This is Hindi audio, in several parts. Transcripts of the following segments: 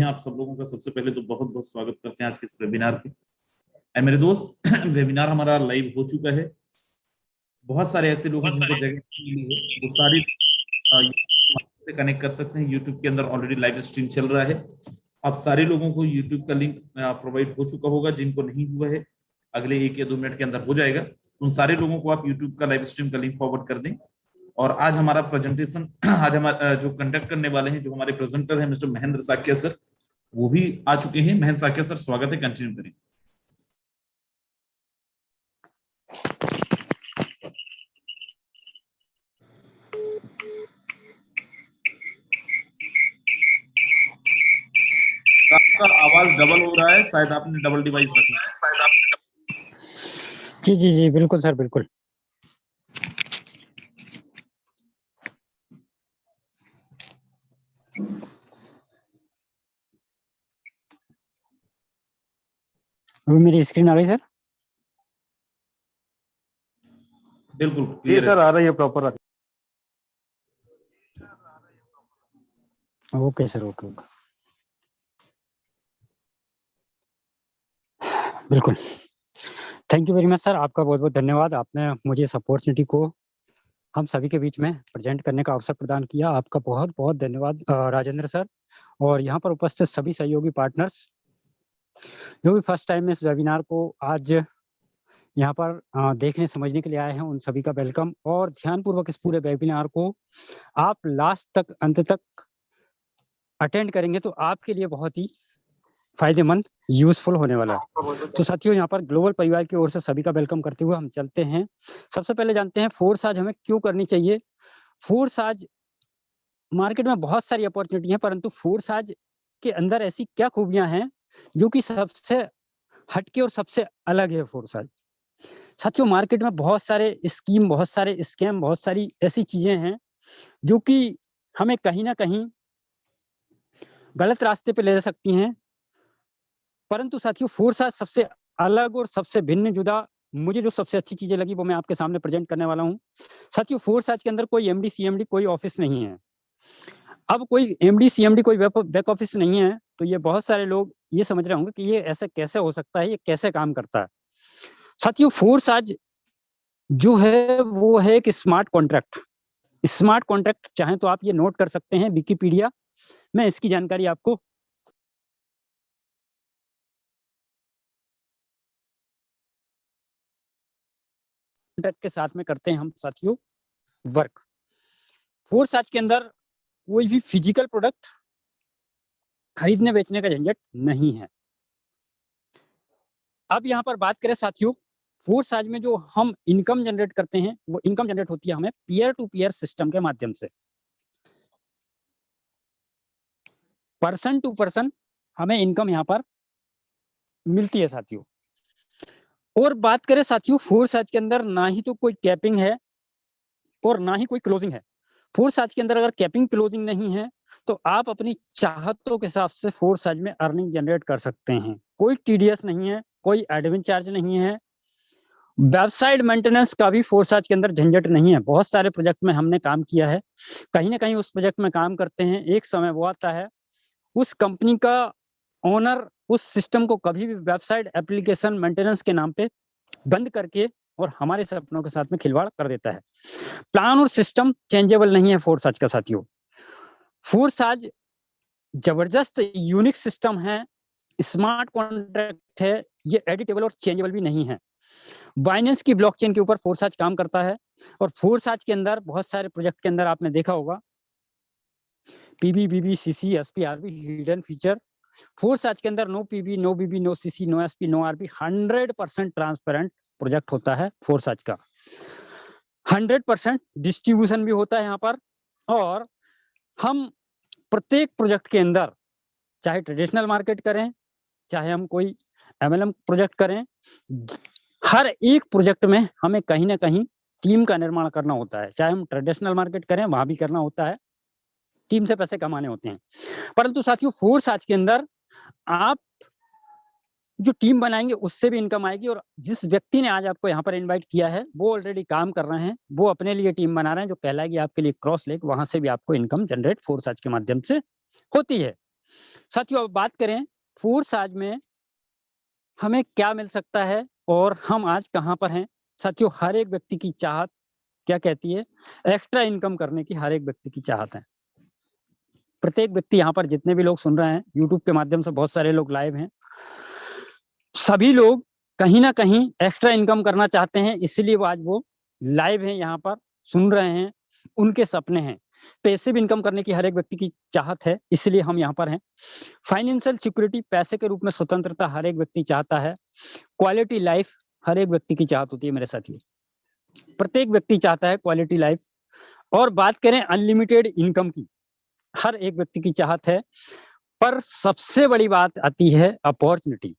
आप सब लोगों का सबसे पहले तो बहुत बहुत स्वागत करते हैं आज के इस वेबिनार पे। मेरे दोस्त, वेबिनार हमारा लाइव हो चुका है। बहुत सारे ऐसे लोग हैं जिनको जगह मिली है, वो सारे से कनेक्ट कर सकते हैं। यूट्यूब के अंदर ऑलरेडी लाइव स्ट्रीम चल रहा है। आप सारे लोगों को यूट्यूब का लिंक प्रोवाइड हो चुका होगा। जिनको नहीं हुआ है, अगले 1 या 2 मिनट के अंदर हो जाएगा। उन सारे लोगों को आप यूट्यूब का लाइव स्ट्रीम का लिंक फॉरवर्ड कर दें। और आज हमारा प्रेजेंटेशन, आज हमारा जो कंडक्ट करने वाले हैं, जो हमारे प्रेजेंटर हैं मिस्टर महेंद्र साकिया सर, वो भी आ चुके हैं। महेंद्र साकिया सर, स्वागत है, कंटिन्यू करें। आपका आवाज डबल हो रहा है, शायद आपने डबल डिवाइस रखा है। जी जी जी, बिल्कुल सर, बिल्कुल। अभी मेरी स्क्रीन आ गई सर? बिल्कुल क्लियर सर, आ रही है proper. Okay sir, okay okay, बिल्कुल। Thank you very much sir, आपका बहुत बहुत धन्यवाद। आपने मुझे इस अपॉर्चुनिटी को हम सभी के बीच में प्रेजेंट करने का अवसर प्रदान किया। आपका बहुत बहुत धन्यवाद राजेंद्र सर, और यहाँ पर उपस्थित सभी सहयोगी पार्टनर्स जो भी फर्स्ट टाइम इस वेबिनार को आज यहाँ पर देखने समझने के लिए आए हैं, उन सभी का वेलकम। और ध्यानपूर्वक इस पूरे वेबिनार को आप लास्ट तक, अंत तक अटेंड करेंगे तो आपके लिए बहुत ही फायदेमंद, यूजफुल होने वाला है। तो साथियों, यहाँ पर ग्लोबल परिवार की ओर से सभी का वेलकम करते हुए हम चलते हैं। सबसे पहले जानते हैं फोर्स आज हमें क्यों करनी चाहिए। फोर्स आज मार्केट में बहुत सारी अपॉर्चुनिटी है, परंतु फोर्स आज के अंदर ऐसी क्या खूबियां हैं जो कि सबसे हटके और सबसे अलग है। फोर्स आज साथियों, मार्केट में बहुत सारे स्कीम, बहुत सारे स्कैम, बहुत सारी ऐसी चीजें हैं जो कि हमें कहीं ना कहीं गलत रास्ते पे ले जा सकती हैं, परंतु साथियों फोर्स आज सबसे अलग और सबसे भिन्न, जुदा, मुझे जो सबसे अच्छी चीजें लगी वो मैं आपके सामने प्रेजेंट करने वाला हूं। साथियों, फोर्स आज के अंदर कोई एमडी सीएमडी कोई ऑफिस नहीं है। अब कोई एमडी सीएमडी कोई बैक ऑफिस नहीं है तो ये बहुत सारे लोग ये समझ रहे होंगे कि ये ऐसे कैसे हो सकता है, ये कैसे काम करता है। साथियों, फोर्स आज जो है वो है एक स्मार्ट कॉन्ट्रैक्ट। स्मार्ट कॉन्ट्रैक्ट चाहे तो आप ये नोट कर सकते हैं विकिपीडिया में, इसकी जानकारी आपको के साथ में करते हैं हम साथियों वर्क। फोर्स आज के अंदर कोई भी फिजिकल प्रोडक्ट खरीदने बेचने का झंझट नहीं है। अब यहाँ पर बात करें साथियों, फोर्स आज में जो हम इनकम जनरेट करते हैं वो इनकम जनरेट होती है हमें पीयर टू पीयर सिस्टम के माध्यम से। पर्सन टू पर्सन हमें इनकम यहाँ पर मिलती है साथियों। और बात करें साथियों, फोर्स आज के अंदर ना ही तो कोई कैपिंग है और ना ही कोई क्लोजिंग है। फोर्स आज के अंदर अगर कैपिंग क्लोजिंग नहीं है तो आप अपनी चाहतों के हिसाब से फोर्स आज में अर्निंग जनरेट कर सकते हैं। कोई टीडीएस नहीं है, कोई एडमिन चार्ज नहीं है, वेबसाइट मेंटेनेंस का भी फोर्स आज के अंदर झंझट नहीं है। बहुत सारे प्रोजेक्ट में हमने काम किया है, कहीं ना कहीं उस प्रोजेक्ट में काम करते हैं, एक समय वो आता है उस कंपनी का ओनर उस सिस्टम को कभी भी वेबसाइट एप्लीकेशन मेंटेनेंस के नाम पे बंद करके और हमारे सपनों के साथ में खिलवाड़ कर देता है। प्लान और सिस्टम चेंजेबल नहीं है फोर्स आज का साथियों। फोर्स आज जबरदस्त यूनिक सिस्टम है, स्मार्ट कॉन्ट्रैक्ट है, ये एडिटेबल और चेंजेबल भी नहीं है। बाइनेंस की ब्लॉकचेन के ऊपर फोर्स आज काम करता है। और फोर्स आज के अंदर बहुत सारे प्रोजेक्ट के अंदर आपने देखा होगा PB, BB, CC, SP, RB, hidden feature. Force आज के अंदर no PB, no BB, no CC, no SP, no RB, 100% transparent project होता है फोर्स आज का। 100% डिस्ट्रीब्यूशन भी होता है यहाँ पर। और हम प्रत्येक प्रोजेक्ट के अंदर, चाहे ट्रेडिशनल मार्केट करें, चाहे हम कोई एमएलएम प्रोजेक्ट करें, हर एक प्रोजेक्ट में हमें कहीं ना कहीं टीम का निर्माण करना होता है। चाहे हम ट्रेडिशनल मार्केट करें, वहां भी करना होता है, टीम से पैसे कमाने होते हैं। परंतु साथियों, फोर्स आज के अंदर आप जो टीम बनाएंगे उससे भी इनकम आएगी। और जिस व्यक्ति ने आज आपको यहाँ पर इनवाइट किया है वो ऑलरेडी काम कर रहे हैं, वो अपने लिए टीम बना रहे हैं जो कहलाएगी आपके लिए क्रॉस लेग, वहां से भी आपको इनकम जनरेट फोर्स आज के माध्यम से होती है। साथियों अब बात करें फोर्स आज में हमें क्या मिल सकता है और हम आज कहाँ पर हैं। साथियों हर एक व्यक्ति की चाहत क्या कहती है, एक्स्ट्रा इनकम करने की हर एक व्यक्ति की चाहत है। प्रत्येक व्यक्ति यहाँ पर जितने भी लोग सुन रहे हैं, यूट्यूब के माध्यम से बहुत सारे लोग लाइव हैं, सभी लोग कहीं ना कहीं एक्स्ट्रा इनकम करना चाहते हैं, इसलिए वो लाइव हैं, यहाँ पर सुन रहे हैं, उनके सपने हैं। पैसिव इनकम करने की हर एक व्यक्ति की चाहत है, इसलिए हम यहाँ पर हैं। फाइनेंशियल सिक्योरिटी, पैसे के रूप में स्वतंत्रता हर एक व्यक्ति चाहता है। क्वालिटी लाइफ हर एक व्यक्ति की चाहत होती है मेरे साथियों, प्रत्येक व्यक्ति चाहता है क्वालिटी लाइफ। और बात करें अनलिमिटेड इनकम की, हर एक व्यक्ति की चाहत है। पर सबसे बड़ी बात आती है अपॉर्चुनिटी।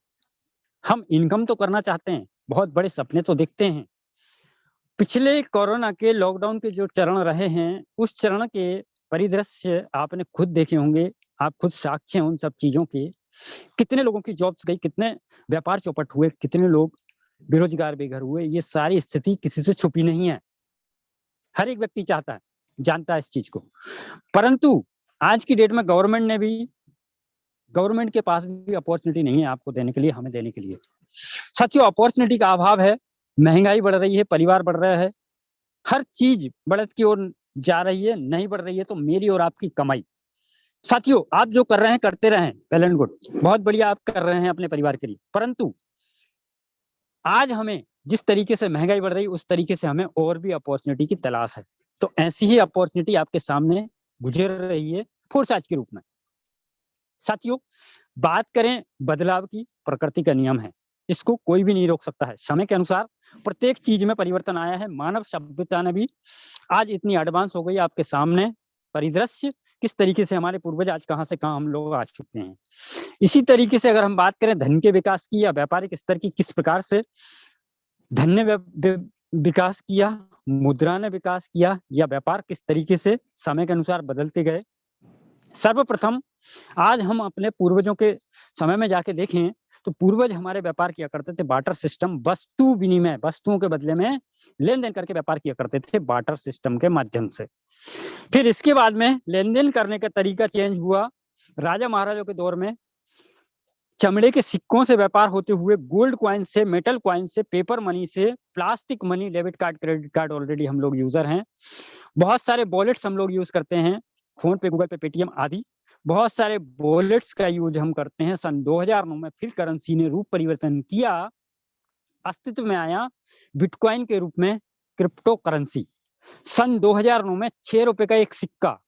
हम इनकम तो करना चाहते हैं, बहुत बड़े सपने तो देखते हैं। पिछले कोरोना के लॉकडाउन के जो चरण रहे हैं, उस चरण के परिदृश्य आपने खुद देखे होंगे, आप खुद साक्षी हैं उन सब चीजों के। कितने लोगों की जॉब्स गई, कितने व्यापार चौपट हुए, कितने लोग बेरोजगार बेघर हुए। ये सारी स्थिति किसी से छुपी नहीं है, हर एक व्यक्ति चाहता है, जानता है इस चीज को। परंतु आज की डेट में गवर्नमेंट के पास भी अपॉर्चुनिटी नहीं है आपको देने के लिए, हमें देने के लिए। साथियों अपॉर्चुनिटी का अभाव है, महंगाई बढ़ रही है, परिवार बढ़ रहा है, हर चीज बढ़त की ओर जा रही है। नहीं बढ़ रही है तो मेरी और आपकी कमाई। साथियों आप जो कर रहे हैं करते रहें, वेल एंड गुड, बहुत बढ़िया आप कर रहे हैं अपने परिवार के लिए। परंतु आज हमें जिस तरीके से महंगाई बढ़ रही है, उस तरीके से हमें और भी अपॉर्चुनिटी की तलाश है। तो ऐसी ही अपॉर्चुनिटी आपके सामने गुजर रही है फोर्स आज के रूप में। साथियों बात करें बदलाव की, प्रकृति का नियम है, इसको कोई भी नहीं रोक सकता है। समय के अनुसार प्रत्येक चीज में परिवर्तन आया है। मानव सभ्यता ने भी आज इतनी एडवांस हो गई, आपके सामने परिदृश्य किस तरीके से हमारे पूर्वज आज कहां से कहां हम लोग आ चुके हैं। इसी तरीके से अगर हम बात करें धन के विकास की या व्यापारिक स्तर की, किस प्रकार से धन ने विकास किया, मुद्रा ने विकास किया, या व्यापार किस तरीके से समय के अनुसार बदलते गए। सर्वप्रथम आज हम अपने पूर्वजों के समय में जाके देखें तो पूर्वज हमारे व्यापार किया करते थे बार्टर सिस्टम, वस्तु विनिमय, वस्तुओं के बदले में लेन देन करके व्यापार किया करते थे बार्टर सिस्टम के माध्यम से। फिर इसके बाद में लेन देन करने का तरीका चेंज हुआ। राजा महाराजों के दौर में चमड़े के सिक्कों से व्यापार होते हुए गोल्ड कॉइन से, मेटल कॉइन से, पेपर मनी से, plastic money, debit card, credit card already हम लोग यूजर हैं। बहुत सारे वॉलेट्स हम लोग यूज करते हैं, फोन पे, गूगल पे, पेटीएम आदि बहुत सारे वॉलेट्स का यूज हम करते हैं। सन 2009 में फिर करेंसी ने रूप परिवर्तन किया, अस्तित्व में आया बिटकॉइन के रूप में क्रिप्टो करेंसी। सन 2009 में 6 रुपए का एक सिक्का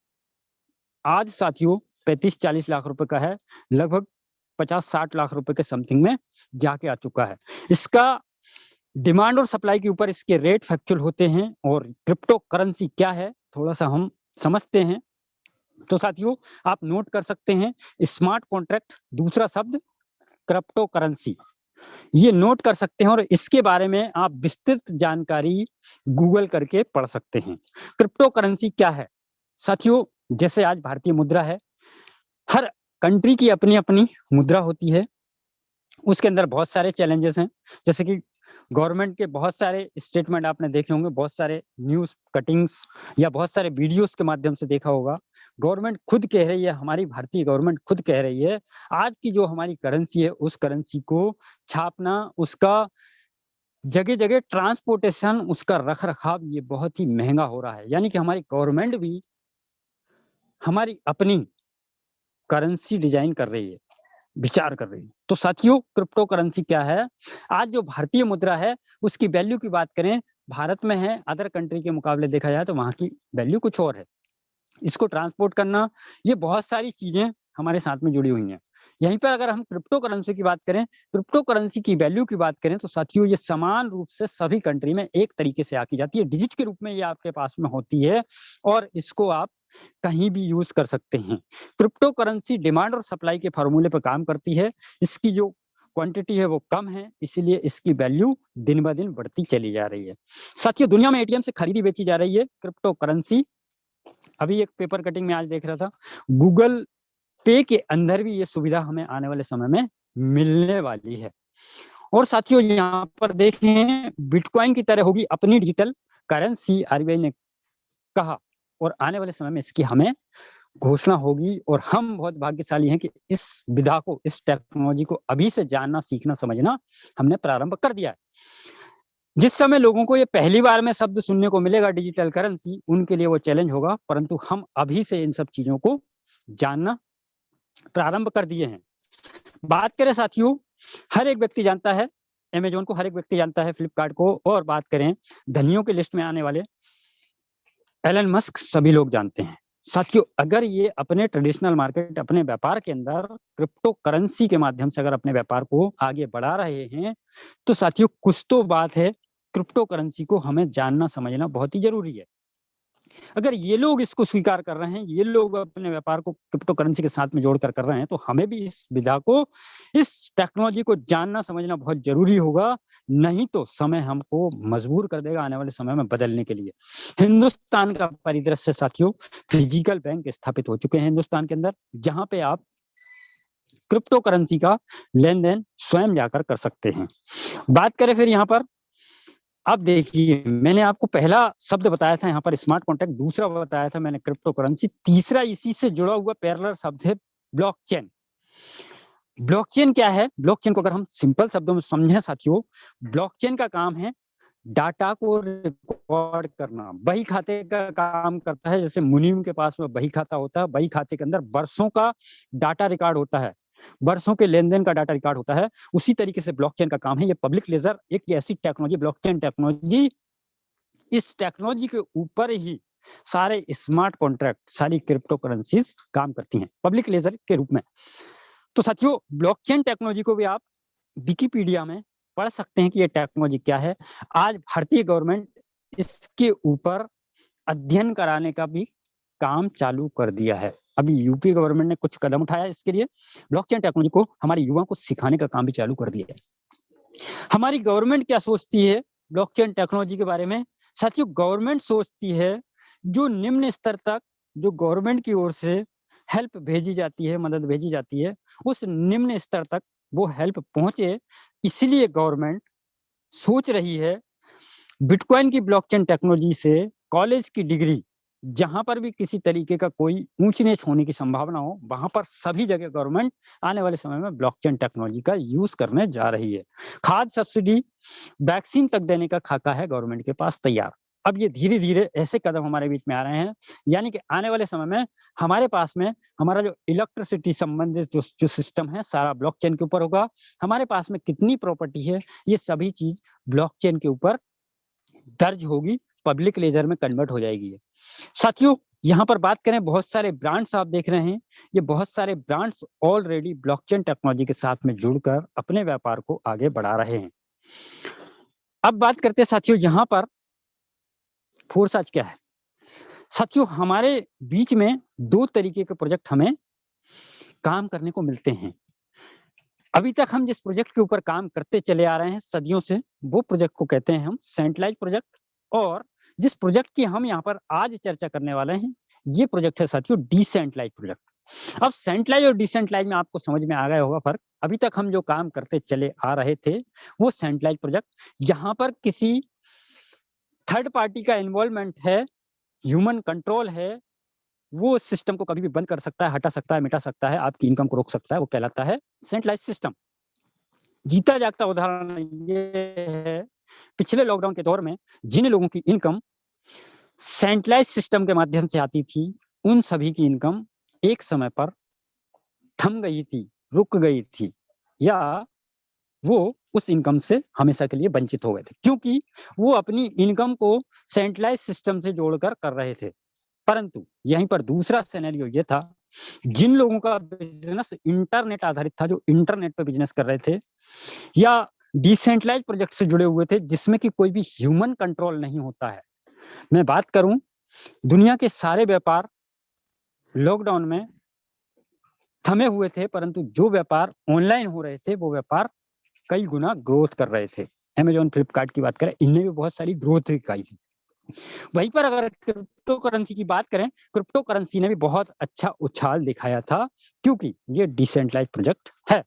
आज साथियों 35-40 लाख रुपए का है, लगभग 50-60 लाख रुपए के समथिंग में जाके आ चुका है। इसका डिमांड और सप्लाई के ऊपर इसके रेट फैक्चुअल होते हैं। और क्रिप्टो करेंसी क्या है थोड़ा सा हम समझते हैं। तो साथियों आप नोट कर सकते हैं, स्मार्ट कॉन्ट्रैक्ट, दूसरा शब्द क्रिप्टो करेंसी, ये नोट कर सकते हैं और इसके बारे में आप विस्तृत जानकारी गूगल करके पढ़ सकते हैं। क्रिप्टो करेंसी क्या है साथियों, जैसे आज भारतीय मुद्रा है, हर कंट्री की अपनी अपनी मुद्रा होती है, उसके अंदर बहुत सारे चैलेंजेस हैं। जैसे कि गवर्नमेंट के बहुत सारे स्टेटमेंट आपने देखे होंगे, बहुत सारे न्यूज कटिंग्स या बहुत सारे वीडियोस के माध्यम से देखा होगा। गवर्नमेंट खुद कह रही है, हमारी भारतीय गवर्नमेंट खुद कह रही है, आज की जो हमारी करेंसी है उस करेंसी को छापना, उसका जगह जगह ट्रांसपोर्टेशन, उसका रख रखाव, ये बहुत ही महंगा हो रहा है। यानी कि हमारी गवर्नमेंट भी हमारी अपनी करेंसी डिजाइन कर रही है, विचार कर रही है। तो साथियों क्रिप्टो करेंसी क्या है, आज जो भारतीय मुद्रा है उसकी वैल्यू की बात करें, भारत में है, अदर कंट्री के मुकाबले देखा जाए तो वहां की वैल्यू कुछ और है। इसको ट्रांसपोर्ट करना, ये बहुत सारी चीजें हमारे साथ में जुड़ी हुई हैं। यहीं पर अगर हम क्रिप्टो करेंसी की बात करें, क्रिप्टो करेंसी की वैल्यू की बात करें, तो साथियों ये समान रूप से सभी कंट्री में एक तरीके से आकी जाती है, डिजिट के रूप में ये आपके पास में होती है और इसको आप कहीं भी यूज कर सकते हैं। क्रिप्टो करेंसी डिमांड और सप्लाई के फॉर्मूले पर काम करती है। इसकी जो क्वांटिटी है वो कम है, इसीलिए इसकी वैल्यू दिन ब दिन बढ़ती चली जा रही है। साथियों दुनिया में एटीएम से खरीदी बेची जा रही है क्रिप्टो करेंसी। अभी एक पेपर कटिंग में आज देख रहा था, गूगल पे के अंदर भी ये सुविधा हमें आने वाले समय में मिलने वाली है। और साथियों यहाँ पर देखें, बिटकॉइन की तरह होगी अपनी डिजिटल करेंसी, आरबीआई ने कहा, और आने वाले समय में इसकी हमें घोषणा होगी और हम बहुत भाग्यशाली हैं कि इस विधा को, इस टेक्नोलॉजी को अभी से जानना, सीखना, समझना हमने प्रारंभ कर दिया है। जिस समय लोगों को ये पहली बार में शब्द सुनने को मिलेगा डिजिटल करेंसी, उनके लिए वो चैलेंज होगा, परंतु हम अभी से इन सब चीजों को जानना प्रारंभ कर दिए हैं। बात करें साथियों, हर एक व्यक्ति जानता है अमेजोन को, हर एक व्यक्ति जानता है फ्लिपकार्ट को, और बात करें धनियों की लिस्ट में आने वाले एलन मस्क, सभी लोग जानते हैं। साथियों, अगर ये अपने ट्रेडिशनल मार्केट, अपने व्यापार के अंदर क्रिप्टो करेंसी के माध्यम से अगर अपने व्यापार को आगे बढ़ा रहे हैं, तो साथियों कुछ तो बात है, क्रिप्टो करेंसी को हमें जानना समझना बहुत ही जरूरी है। अगर ये लोग इसको स्वीकार कर रहे हैं, ये लोग अपने व्यापार को क्रिप्टो करेंसी के साथ में जोड़कर कर रहे हैं, तो हमें भी इस विधा को, इस टेक्नोलॉजी को जानना समझना बहुत जरूरी होगा, नहीं तो समय हमको मजबूर कर देगा आने वाले समय में बदलने के लिए। हिंदुस्तान का परिदृश्य साथियों, फिजिकल बैंक स्थापित हो चुके हैं हिंदुस्तान के अंदर, जहां पे आप क्रिप्टो करेंसी का लेन-देन स्वयं जाकर कर सकते हैं। बात करें फिर यहाँ पर, अब देखिए, मैंने आपको पहला शब्द बताया था यहाँ पर स्मार्ट कॉन्ट्रैक्ट, दूसरा बताया था मैंने क्रिप्टो करेंसी, तीसरा इसी से जुड़ा हुआ पैरेलल शब्द है ब्लॉकचेन। ब्लॉकचेन क्या है? ब्लॉकचेन को अगर हम सिंपल शब्दों में समझें साथियों, ब्लॉकचेन का काम है डाटा को रिकॉर्ड करना, बही खाते का काम करता है। जैसे मुनीम के पास में बही खाता होता है, बही खाते के अंदर वर्षों का डाटा रिकॉर्ड होता है, वर्षों के लेन देन का डाटा रिकॉर्ड होता है, उसी तरीके से ब्लॉकचेन का काम है। ये पब्लिक लेजर एक ऐसी टेक्नोलॉजी, ब्लॉकचेन टेक्नोलॉजी, इस टेक्नोलॉजी के ऊपर ही सारे स्मार्ट कॉन्ट्रैक्ट, सारी क्रिप्टो करेंसीज काम करती हैं पब्लिक लेजर के रूप में। तो साथियों, ब्लॉकचेन टेक्नोलॉजी को भी आप विकिपीडिया में पढ़ सकते हैं कि ये टेक्नोलॉजी क्या है। आज भारतीय गवर्नमेंट इसके ऊपर अध्ययन कराने का भी काम चालू कर दिया है। अभी यूपी गवर्नमेंट ने कुछ कदम उठाया इसके लिए, ब्लॉकचेन टेक्नोलॉजी को हमारे युवाओं को सिखाने का काम भी चालू कर दिया है। हमारी गवर्नमेंट क्या सोचती है ब्लॉकचेन टेक्नोलॉजी के बारे में? साथियों, गवर्नमेंट सोचती है जो निम्न स्तर तक, जो गवर्नमेंट की ओर से हेल्प भेजी जाती है, मदद भेजी जाती है, उस निम्न स्तर तक वो हेल्प पहुंचे, इसलिए गवर्नमेंट सोच रही है बिटकॉइन की ब्लॉकचेन टेक्नोलॉजी से कॉलेज की डिग्री, जहां पर भी किसी तरीके का कोई ऊंच नीच होने की संभावना हो, वहां पर सभी जगह गवर्नमेंट आने वाले समय में ब्लॉकचेन टेक्नोलॉजी का यूज करने जा रही है। खाद सब्सिडी, वैक्सीन तक देने का खाका है गवर्नमेंट के पास तैयार। अब ये धीरे धीरे ऐसे कदम हमारे बीच में आ रहे हैं, यानी कि आने वाले समय में हमारे पास में हमारा जो इलेक्ट्रिसिटी संबंधित जो सिस्टम है, सारा ब्लॉकचेन के ऊपर होगा। हमारे पास में कितनी प्रॉपर्टी है, ये सभी चीज ब्लॉकचेन के ऊपर दर्ज होगी, पब्लिक लेजर में कन्वर्ट हो जाएगी। साथियों, यहाँ पर बात करें, बहुत सारे ब्रांड्स आप देख रहे हैं, ये बहुत सारे ब्रांड्स ऑलरेडी ब्लॉकचेन टेक्नोलॉजी के साथ में जुड़कर अपने व्यापार को आगे बढ़ा रहे हैं। अब बात करते हैं साथियों, यहाँ पर फोरसाज क्या है? साथियों, हमारे बीच में दो तरीके के प्रोजेक्ट हमें काम करने को मिलते हैं। अभी तक हम जिस प्रोजेक्ट के ऊपर काम करते चले आ रहे हैं सदियों से, वो प्रोजेक्ट को कहते हैं हम सेंट्रलाइज प्रोजेक्ट, और जिस प्रोजेक्ट की हम यहाँ पर आज चर्चा करने वाले हैं, ये प्रोजेक्ट है साथियों डिसेंट्रलाइज प्रोजेक्ट। अब सेंट्रलाइज और डिसेंट्रलाइज में आपको समझ में आ गया होगा फर्क। अभी तक हम जो काम करते चले आ रहे थे वो सेंट्रलाइज प्रोजेक्ट, यहाँ पर किसी थर्ड पार्टी का इन्वॉल्वमेंट है, ह्यूमन कंट्रोल है, वो सिस्टम को कभी भी बंद कर सकता है, हटा सकता है, मिटा सकता है, आपकी इनकम को रोक सकता है, वो कहलाता है सेंट्रलाइज सिस्टम। जीता जागता उदाहरण ये है, पिछले लॉकडाउन के दौर में जिन लोगों की इनकम सेंट्रलाइज सिस्टम के माध्यम से आती थी, उन सभी की इनकम एक समय पर थम गई थी, रुक गई थी, या वो उस इनकम से हमेशा के लिए वंचित हो गए थे, क्योंकि वो अपनी इनकम को सेंट्रलाइज सिस्टम से जोड़कर कर रहे थे। परंतु यहीं पर दूसरा सिनेरियो ये था, जिन लोगों का बिजनेस इंटरनेट आधारित था, जो इंटरनेट पे बिजनेस कर रहे थे, या डिसेंट्रलाइज प्रोजेक्ट से जुड़े हुए थे, जिसमें कि कोई भी ह्यूमन कंट्रोल नहीं होता है। मैं बात करूं, दुनिया के सारे व्यापार लॉकडाउन में थमे हुए थे, परंतु जो व्यापार ऑनलाइन हो रहे थे, वो व्यापार कई गुना ग्रोथ कर रहे थे। अमेजॉन, फ्लिपकार्ट की बात करें, इनने भी बहुत सारी ग्रोथ दिखाई थी। वहीं पर अगर क्रिप्टो करेंसी की बात करें, क्रिप्टो करेंसी ने भी बहुत अच्छा उछाल दिखाया था, क्योंकि ये डिसेंट्रलाइज प्रोजेक्ट है।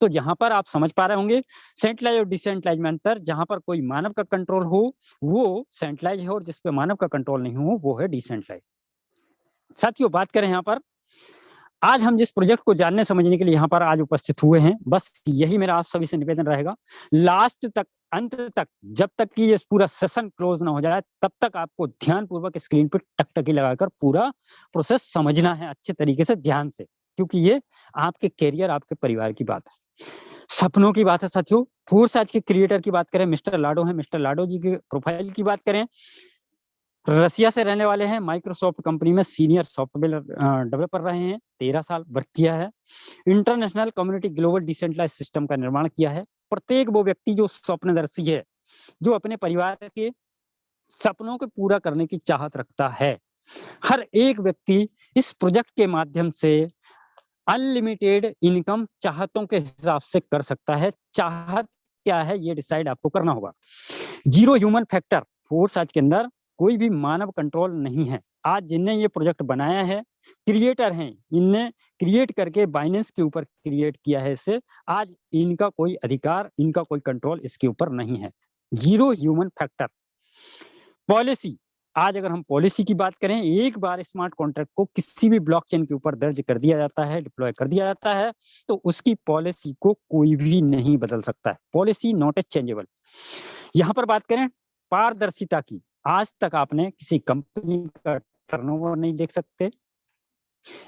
तो यहाँ पर आप समझ पा रहे होंगे सेंट्रलाइज और डिसेंट्रलाइज में अंतर। जहां पर कोई मानव का कंट्रोल हो वो सेंट्रलाइज है, और जिसपे मानव का कंट्रोल नहीं हो वो है डिसेंट्रलाइज। साथियों, बात करें यहाँ पर आज हम जिस प्रोजेक्ट को जानने समझने के लिए यहाँ पर आज उपस्थित हुए हैं, बस यही मेरा आप सभी से निवेदन रहेगा, लास्ट तक, अंत तक, जब तक कि ये पूरा सेशन क्लोज ना हो जाए, तब तक आपको ध्यानपूर्वक स्क्रीन पे टकटकी लगाकर पूरा प्रोसेस समझना है अच्छे तरीके से, ध्यान से, क्योंकि ये आपके कैरियर, आपके परिवार की बात है, सपनों की बात है साथियों। फोर्स आज के क्रिएटर की बात करें, मिस्टर लाडो हैं। मिस्टर लाडो जी के प्रोफाइल की बात करें, रसिया से रहने वाले हैं, माइक्रोसॉफ्ट कंपनी में सीनियर सॉफ्टवेयर डेवलपर रहे हैं, 13 साल वर्क किया है, international community global decentralise system का निर्माण किया है। प्रत्येक वो व्यक्ति जो स्वप्नदर्शी है, जो अपने परिवार के सपनों को पूरा करने की चाहत रखता है, हर एक व्यक्ति इस प्रोजेक्ट के माध्यम से अनलिमिटेड इनकम चाहतों के हिसाब से कर सकता है। चाहत क्या है ये डिसाइड आपको करना होगा। जीरो ह्यूमन फैक्टर, फोर्स आज के अंदर कोई भी मानव कंट्रोल नहीं है। आज जिनने ये प्रोजेक्ट बनाया है, क्रिएटर हैं, इनने क्रिएट करके बाइनेंस के ऊपर क्रिएट किया है इसे। आज इनका कोई अधिकार, इनका कोई कंट्रोल इसके ऊपर नहीं है। Zero human factor. पॉलिसी, आज अगर हम पॉलिसी की बात करें, एक बार स्मार्ट कॉन्ट्रैक्ट को किसी भी ब्लॉकचेन के ऊपर दर्ज कर दिया जाता है, डिप्लॉय कर दिया जाता है, तो उसकी पॉलिसी को कोई भी नहीं बदल सकता है। Policy not a changeable. यहाँ पर बात करें पारदर्शिता की, आज तक आपने किसी कंपनी का टर्नओवर नहीं देख सकते।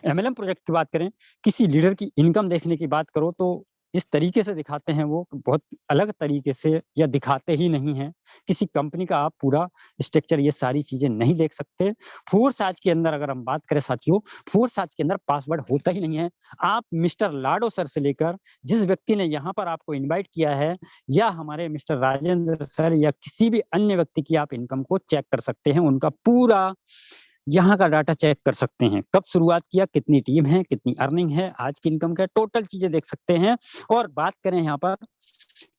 एमएलएम प्रोजेक्ट की बात करें, किसी लीडर की इनकम देखने की बात करो तो इस तरीके से दिखाते हैं वो, बहुत अलग तरीके से, या दिखाते ही नहीं हैं। किसी कंपनी का आप पूरा स्ट्रक्चर, ये सारी चीजें नहीं देख सकते। फोर्स आज के अंदर अगर हम बात करें साथियों, फोर्स आज के अंदर पासवर्ड होता ही नहीं है। आप मिस्टर लाडो सर से लेकर जिस व्यक्ति ने यहाँ पर आपको इन्वाइट किया है, या हमारे मिस्टर राजेंद्र सर, या किसी भी अन्य व्यक्ति की आप इनकम को चेक कर सकते हैं। उनका पूरा यहाँ का डाटा चेक कर सकते हैं, कब शुरुआत किया, कितनी टीम है, कितनी अर्निंग है, आज की इनकम क्या, टोटल चीजें देख सकते हैं। और बात करें यहाँ पर,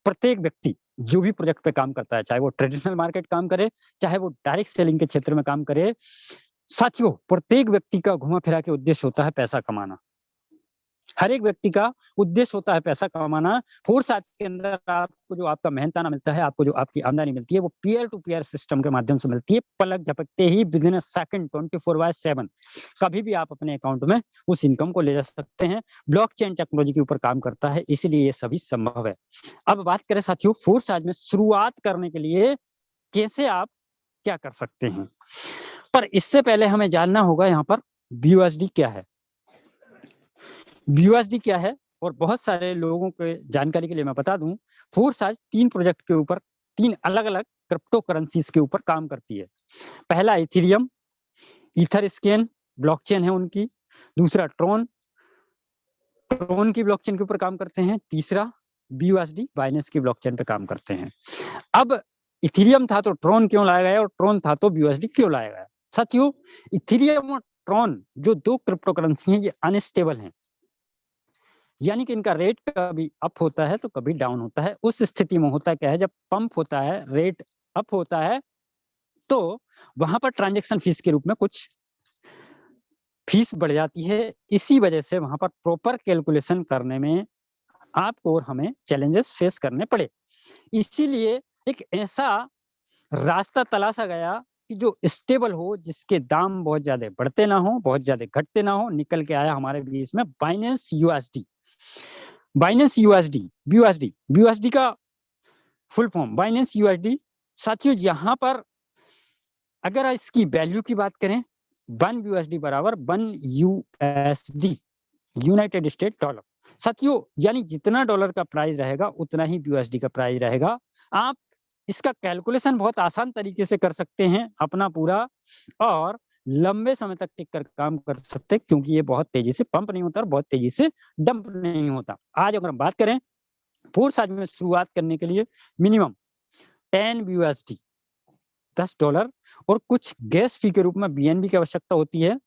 प्रत्येक व्यक्ति जो भी प्रोजेक्ट पे काम करता है, चाहे वो ट्रेडिशनल मार्केट काम करे, चाहे वो डायरेक्ट सेलिंग के क्षेत्र में काम करे, साथियों प्रत्येक व्यक्ति का घुमा फिरा के उद्देश्य होता है पैसा कमाना। हर एक व्यक्ति का उद्देश्य होता है पैसा कमाना। फोर्स आज के अंदर आपको जो आपका मेहनताना मिलता है, आपको जो आपकी आमदनी मिलती है, वो पीयर टू पीयर सिस्टम के माध्यम से मिलती है। पलक झपकते ही, विदिन अ सेकंड, 24/7 कभी भी आप अपने अकाउंट में उस इनकम को ले जा सकते हैं। ब्लॉकचेन टेक्नोलॉजी के ऊपर काम करता है, इसलिए ये सभी संभव है। अब बात करें साथियों, फोर्स आज में शुरुआत करने के लिए कैसे आप क्या कर सकते हैं, पर इससे पहले हमें जानना होगा यहाँ पर BUSD क्या है। BUSD क्या है, और बहुत सारे लोगों के जानकारी के लिए मैं बता दूं, फोर्स आज 3 प्रोजेक्ट के ऊपर, 3 अलग-अलग क्रिप्टो करेंसीज के ऊपर काम करती है। पहला इथेरियम, ईथरस्केन ब्लॉकचेन है उनकी। दूसरा ट्रोन की ब्लॉकचेन के ऊपर काम करते हैं। तीसरा BUSD, बाइनेंस की ब्लॉकचेन पे काम करते हैं। अब इथेरियम था तो ट्रोन क्यों लाया गया, और ट्रोन था तो BUSD क्यों लाया गया? साथियों, इथेरियम और ट्रोन जो 2 क्रिप्टो करेंसी हैं, ये अनस्टेबल हैं, यानी कि इनका रेट कभी अप होता है तो कभी डाउन होता है। उस स्थिति में होता क्या है, जब पंप होता है, रेट अप होता है, तो वहां पर ट्रांजैक्शन फीस के रूप में कुछ फीस बढ़ जाती है। इसी वजह से वहां पर प्रॉपर कैलकुलेशन करने में आपको और हमें चैलेंजेस फेस करने पड़े। इसीलिए एक ऐसा रास्ता तलाशा गया कि जो स्टेबल हो, जिसके दाम बहुत ज्यादा बढ़ते ना हो, बहुत ज्यादा घटते ना हो। निकल के आया हमारे बीच में Binance USD। Binance USD, BUSD का फुल फॉर्म बाइनेंस USD। साथियों, यहाँ पर अगर इसकी वैल्यू की बात करें, 1 BUSD बराबर 1 USD, यूनाइटेड स्टेट डॉलर। साथियों, यानी जितना डॉलर का प्राइस रहेगा उतना ही BUSD का प्राइस रहेगा। आप इसका कैलकुलेशन बहुत आसान तरीके से कर सकते हैं अपना पूरा, और लंबे समय तक टिक कर काम कर सकते हैं, क्योंकि ये बहुत तेजी से पंप नहीं होता और बहुत तेजी से डंप नहीं होता। आज अगर हम बात करें, फोर्स आज में शुरुआत करने के लिए मिनिमम 10 BUSD, $10 और कुछ गैस फी के रूप में BNB की आवश्यकता होती है।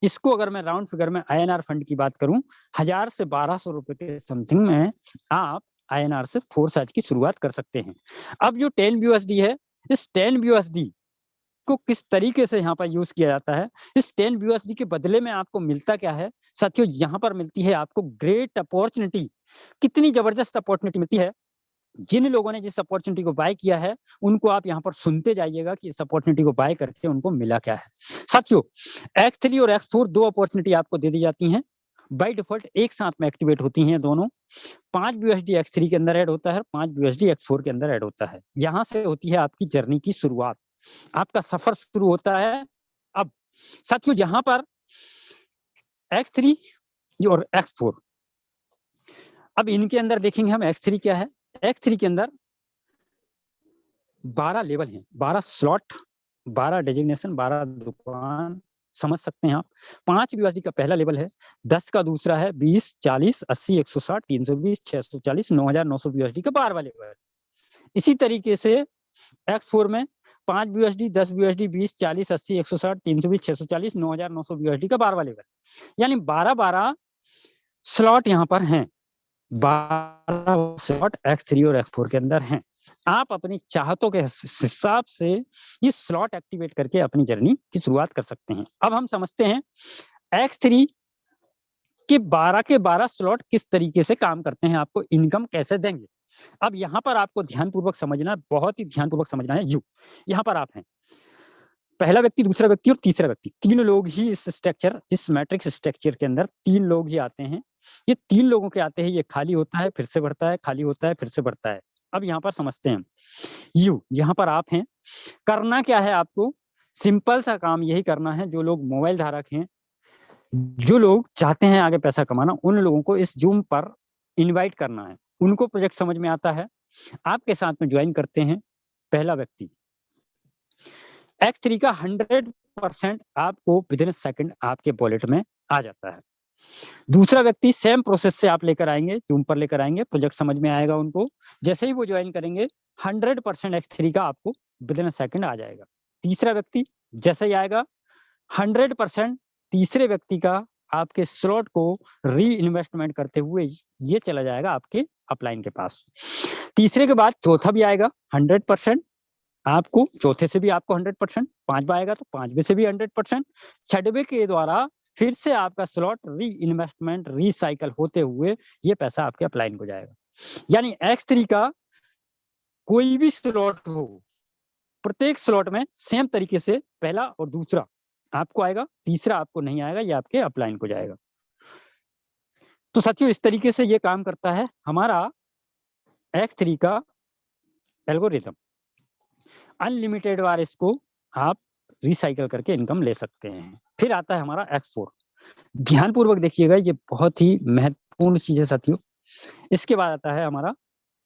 इसको अगर मैं राउंड फिगर में INR फंड की बात करूं, 1000 से 1200 रुपए के समथिंग में आप INR से फोर्स आज की शुरुआत कर सकते हैं। अब जो 10 BUSD है, इस 10 BUSD को किस तरीके से यहाँ पर यूज किया जाता है, इस 10 BUSD के बदले में आपको मिलता क्या है? साथियों, यहाँ पर मिलती है आपको ग्रेट अपॉर्चुनिटी। कितनी जबरदस्त अपॉर्चुनिटी मिलती है। जिन लोगों ने जिस अपॉर्चुनिटी को बाय किया है, उनको आप यहाँ पर सुनते जाइएगा कि इस अपॉर्चुनिटी को बाय करके उनको मिला क्या है। साथियों, X3 और X4 2 अपॉर्चुनिटी आपको दे दी जाती हैं। बाय डिफॉल्ट एक साथ में एक्टिवेट होती हैं दोनों। 5 BUSD X3 के अंदर ऐड होता है, 5 BUSD X4 के अंदर ऐड होता है। यहाँ से होती है आपकी जर्नी की शुरुआत, आपका सफर शुरू होता है। अब साथियों यहाँ पर X3 और X4, अब इनके अंदर देखेंगे हम X3 क्या है। X3 के अंदर 12 लेवल हैं, 12 स्लॉट, 12 डेजिग्नेशन, 12 दुकान, समझ सकते हैं आप। 5 BUSD का पहला लेवल है, 10 का दूसरा है, 20, 40, 80, 160, 320, 640, 9,900 BUSD का 12वां लेवल। इसी तरीके से X4 में 5 BUSD, 10 BUSD, 20, 40, 80, 160, 320, 640, 9,900 BUSD का 12वां लेवल, यानी 12 स्लॉट यहाँ पर हैं। 12 स्लॉट X3 और X4 के अंदर हैं। आप अपनी चाहतों के हिसाब से ये स्लॉट एक्टिवेट करके अपनी जर्नी की शुरुआत कर सकते हैं। अब हम समझते हैं X3 के 12 स्लॉट किस तरीके से काम करते हैं, आपको इनकम कैसे देंगे। अब यहाँ पर आपको ध्यानपूर्वक समझना, बहुत ही ध्यानपूर्वक समझना है। यहाँ पर आप हैं, पहला व्यक्ति, दूसरा व्यक्ति और तीसरा व्यक्ति, 3 लोग ही इस स्ट्रक्चर, इस मैट्रिक्स स्ट्रक्चर के अंदर 3 लोग ही आते हैं। ये 3 लोगों के आते हैं, ये खाली होता है, फिर से बढ़ता है, खाली होता है, फिर से बढ़ता है। अब यहाँ पर समझते हैं, यहाँ पर आप हैं। करना क्या है आपको, सिंपल सा काम यही करना है। जो लोग मोबाइल धारक हैं, जो लोग चाहते हैं आगे पैसा कमाना, उन लोगों को इस जूम पर इनवाइट करना है। उनको प्रोजेक्ट समझ में आता है, आपके साथ में ज्वाइन करते हैं। पहला व्यक्ति X3 का 100% आपको विदिन सेकंड आपके वॉलेट में आ जाता है। दूसरा व्यक्ति सेम प्रोसेस से आप लेकर आएंगे, जूम पर लेकर आएंगे, प्रोजेक्ट समझ में आएगा उनको। जैसे ही वो ज्वाइन करेंगे 100% X3 का आपको विदिन सेकंड आ जाएगा। तीसरा व्यक्ति जैसे ही आएगा 100% तीसरे व्यक्ति का आपके स्लॉट को री इन्वेस्टमेंट करते हुए ये चला जाएगा आपके अपलाइन के पास। तीसरे के बाद चौथा भी आएगा 100%, आपको चौथे से भी आपको 100%, पांचवा आएगा तो पांचवे से भी 100%, छठवे के द्वारा फिर से आपका स्लॉट री इन्वेस्टमेंट रिसाइकल होते हुए ये पैसा आपके अपलाइन को जाएगा। यानी X3 का कोई भी स्लॉट हो, प्रत्येक स्लॉट में सेम तरीके से पहला और दूसरा आपको आएगा, तीसरा आपको नहीं आएगा, ये आपके अपलाइन को जाएगा। तो साथियों इस तरीके से ये काम करता है हमारा X3 का एल्गोरिथम। अनलिमिटेड बार इसको आप रिसाइकल करके इनकम ले सकते हैं। फिर आता है हमारा X4। ध्यानपूर्वक देखिएगा, ये बहुत ही महत्वपूर्ण चीज है साथियों। इसके बाद आता है हमारा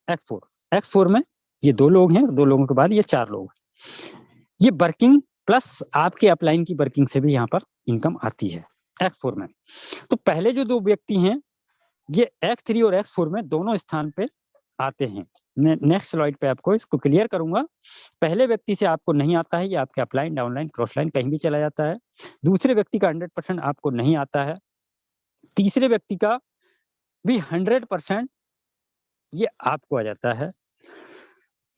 X4। X4 में ये 2 लोग हैं, 2 लोगों के बाद ये 4 लोग हैं। ये वर्किंग प्लस आपके अपलाइन की वर्किंग से भी यहाँ पर इनकम आती है X4 में। तो पहले जो 2 व्यक्ति हैं ये X3 और X4 में दोनों स्थान पे आते हैं। नेक्स्ट स्लाइड पे आपको इसको क्लियर करूंगा। पहले व्यक्ति से आपको नहीं आता है, ये आपके अपलाइन, डाउनलाइन, क्रॉसलाइन कहीं भी चला जाता है। दूसरे व्यक्ति का 100% आपको नहीं आता है। तीसरे व्यक्ति का भी 100% ये आपको आ जाता है।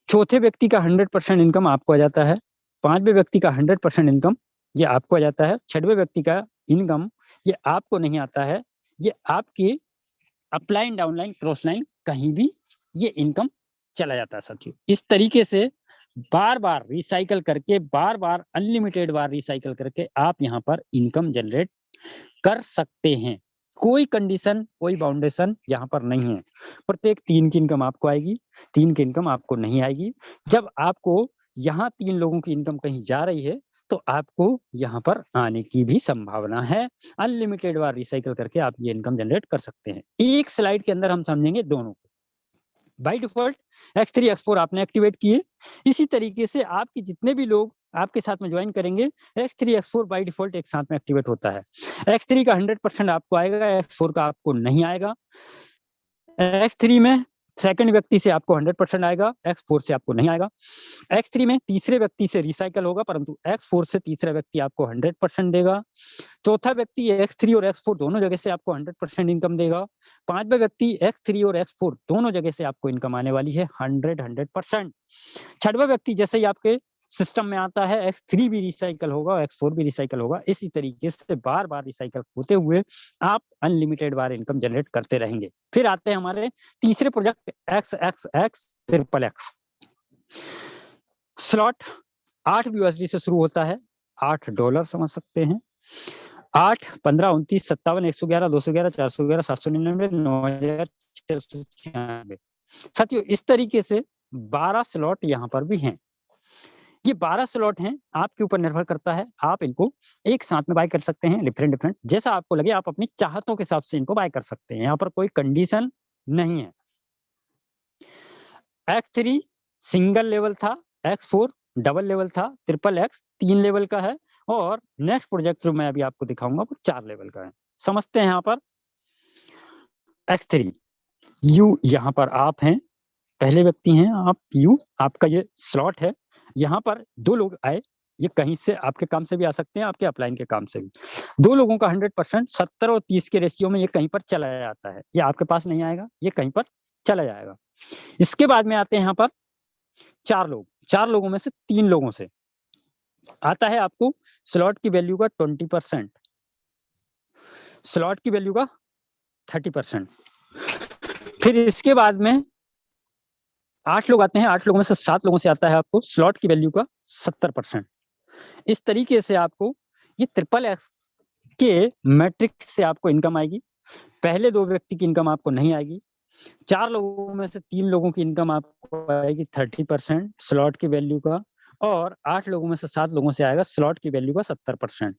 चौथे व्यक्ति का 100% इनकम आपको आ जाता है। पांचवें व्यक्ति का 100% इनकम ये आपको आ जाता है। छठवें व्यक्ति का इनकम ये आपको नहीं आता है। ये आपकी अपलाइन, डाउनलाइन, क्रॉसलाइन कहीं भी ये इनकम चला जाता है साथियों। इस तरीके से बार-बार रिसाइकल करके, बार-बार अनलिमिटेड बार रिसाइकल करके आप यहाँ पर इनकम जनरेट कर सकते हैं। कोई कंडीशन, कोई बाउंडेशन यहाँ पर नहीं है। प्रत्येक 3 की इनकम आपको आएगी, 3 की इनकम आपको नहीं आएगी। जब आपको यहाँ 3 लोगों की इनकम कहीं जा रही है तो आपको यहाँ पर आने की भी संभावना है। अनलिमिटेड बार रिसाइकल करके आप ये इनकम जनरेट कर सकते हैं। एक स्लाइड के अंदर हम समझेंगे दोनों को। बाय डिफॉल्ट X3 X4 आपने एक्टिवेट किए। इसी तरीके से आपके जितने भी लोग आपके साथ में ज्वाइन करेंगे X3 X4 बाय डिफॉल्ट एक साथ में एक्टिवेट होता है। X3 का 100% आपको आएगा, X4 का आपको नहीं आएगा। X3 में सेकंड व्यक्ति से आपको 100% आएगा, X4 से आपको नहीं आएगा। X3 में तीसरे व्यक्ति से रिसाइकल होगा, परंतु X4 से तीसरा व्यक्ति आपको 100% देगा। चौथा व्यक्ति X3 और X4 दोनों जगह से आपको 100% इनकम देगा। पांचवा व्यक्ति X3 और X4 दोनों जगह से आपको इनकम आने वाली है 100%। छठवा व्यक्ति जैसे ही आपके सिस्टम में आता है X3 भी रिसाइकल होगा, X4 भी रिसाइकल होगा। इसी तरीके से बार-बार रिसाइकल होते हुए आप अनलिमिटेड बार इनकम जनरेट करते रहेंगे। फिर आते हैं हमारे तीसरे project XXX triple X। Slot 8 USD से शुरू होता है, $8 समझ सकते हैं। 8, 15, 29, 57, 111, 211, 411, 799, 9696। साथियों इस तरीके से 12 स्लॉट यहाँ पर भी हैं। ये 12 स्लॉट हैं, आपके ऊपर निर्भर करता है, आप इनको एक साथ में बाय कर सकते हैं, डिफरेंट जैसा आपको लगे, आप अपनी चाहतों के हिसाब से इनको बाय कर सकते हैं, यहाँ पर कोई कंडीशन नहीं है। X3 सिंगल लेवल था, X4 डबल लेवल था, XXX 3 लेवल का है, और नेक्स्ट प्रोजेक्ट जो मैं अभी आपको दिखाऊंगा वो 4 लेवल का है। समझते हैं यहाँ पर X3 U, यहाँ पर आप हैं, पहले व्यक्ति हैं आप, यू आपका ये स्लॉट है। यहाँ पर 2 लोग आए, ये कहीं से आपके काम से भी आ सकते हैं, आपके अपलाइन के काम से भी। 2 लोगों का 100% 70 और 30 के रेशियो में ये कहीं पर चला जाता है, ये आपके पास नहीं आएगा, ये कहीं पर चला जाएगा। इसके बाद में आते हैं यहाँ पर 4 लोग, 4 लोगों में से 3 लोगों से आता है आपको स्लॉट की वैल्यू का 20%, स्लॉट की वैल्यू का 30%। फिर इसके बाद में 8 लोग आते हैं, 8 लोगों में से 7 लोगों से आता है आपको स्लॉट की वैल्यू का 70%। इस तरीके से आपको ये XXX के मैट्रिक्स से आपको इनकम आएगी। पहले 2 व्यक्ति की इनकम आपको नहीं आएगी। 4 लोगों में से 3 लोगों की इनकम आपको आएगी 30% स्लॉट की वैल्यू का, और 8 लोगों में से 7 लोगों से आएगा स्लॉट की वैल्यू का 70%।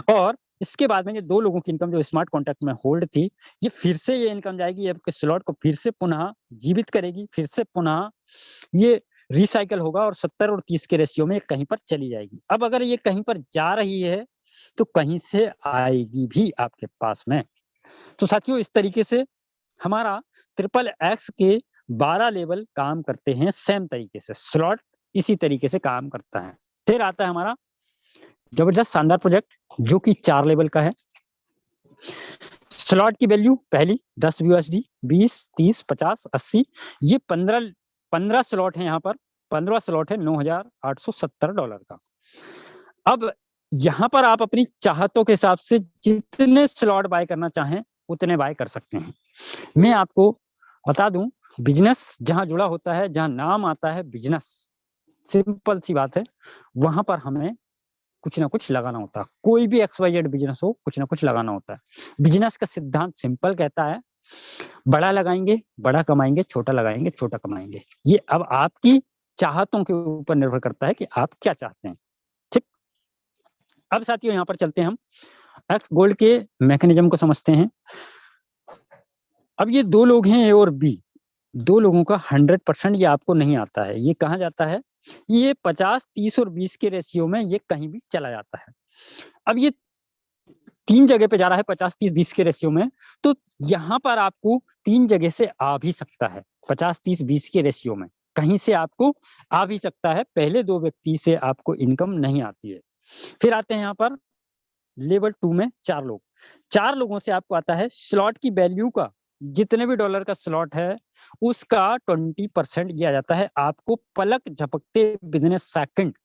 और इसके बाद में ये 2 लोगों की इनकम जो स्मार्ट कॉन्ट्रैक्ट में होल्ड थी, ये फिर से ये इनकम जाएगी, आपके स्लॉट को फिर से पुनः जीवित करेगी, फिर से पुनः ये रिसाइकल होगा और 70 और 30 के रेशियो में कहीं पर चली जाएगी। अब अगर ये कहीं पर जा रही है तो कहीं से आएगी भी आपके पास में। तो साथियों इस तरीके से हमारा XXX के 12 लेवल काम करते हैं सेम तरीके से, स्लॉट इसी तरीके से काम करता है। फिर आता है हमारा जबरदस्त शानदार प्रोजेक्ट जो कि 4 लेवल का है। स्लॉट की वैल्यू पहली 10 USD, 20, 30, 50, 80, ये 15 स्लॉट है, यहाँ पर 15 स्लॉट है $9,870 का। अब यहाँ पर आप अपनी चाहतों के हिसाब से जितने स्लॉट बाय करना चाहें उतने बाय कर सकते हैं। मैं आपको बता दूं, बिजनेस जहां जुड़ा होता है, जहां नाम आता है बिजनेस, सिंपल सी बात है, वहां पर हमें कुछ ना कुछ लगाना होता है। कोई भी XYZ बिजनेस हो, कुछ ना कुछ लगाना होता है। बिजनेस का सिद्धांत सिंपल कहता है, बड़ा लगाएंगे बड़ा कमाएंगे, छोटा लगाएंगे छोटा कमाएंगे। ये अब आपकी चाहतों के ऊपर निर्भर करता है कि आप क्या चाहते हैं। ठीक, अब साथियों यहाँ पर चलते हैं हम एक्स गोल्ड के मैकेनिज्म को समझते हैं। अब ये 2 लोग हैं, ए और बी, 2 लोगों का 100% ये आपको नहीं आता है। ये कहाँ जाता है? ये 50, 30 और 20 के रेशियो में ये कहीं भी चला जाता है। अब ये 3 जगह पे जा रहा है 50, 30, 20 के रेशियो में, तो यहाँ पर आपको 3 जगह से आ भी सकता है। 50, 30, 20 के रेशियो में कहीं से आपको आ भी सकता है। पहले 2 व्यक्ति से आपको इनकम नहीं आती है। फिर आते हैं यहाँ पर लेवल 2 में 4 लोग। 4 लोगों से आपको आता है स्लॉट की वैल्यू का, जितने भी डॉलर का स्लॉट है उसका 20% दिया जाता है आपको पलक झपकते बिजनेस सेकंड।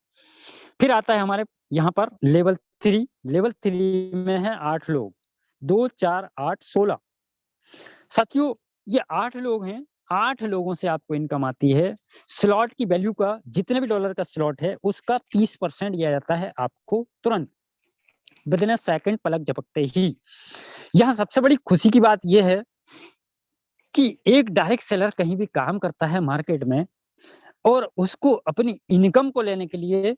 फिर आता है हमारे यहाँ पर लेवल 3। लेवल 3 में है 8 लोग, 2, 4, 8, 16। साथियों ये 8 लोग हैं, 8 लोगों से आपको इनकम आती है। स्लॉट की वैल्यू का, जितने भी डॉलर का स्लॉट है उसका 30% दिया जाता है आपको तुरंत, विदिन अ सेकंड, पलक झपकते ही। यहाँ सबसे बड़ी खुशी की बात यह है कि एक डायरेक्ट सेलर कहीं भी काम करता है मार्केट में, और उसको अपनी इनकम को लेने के लिए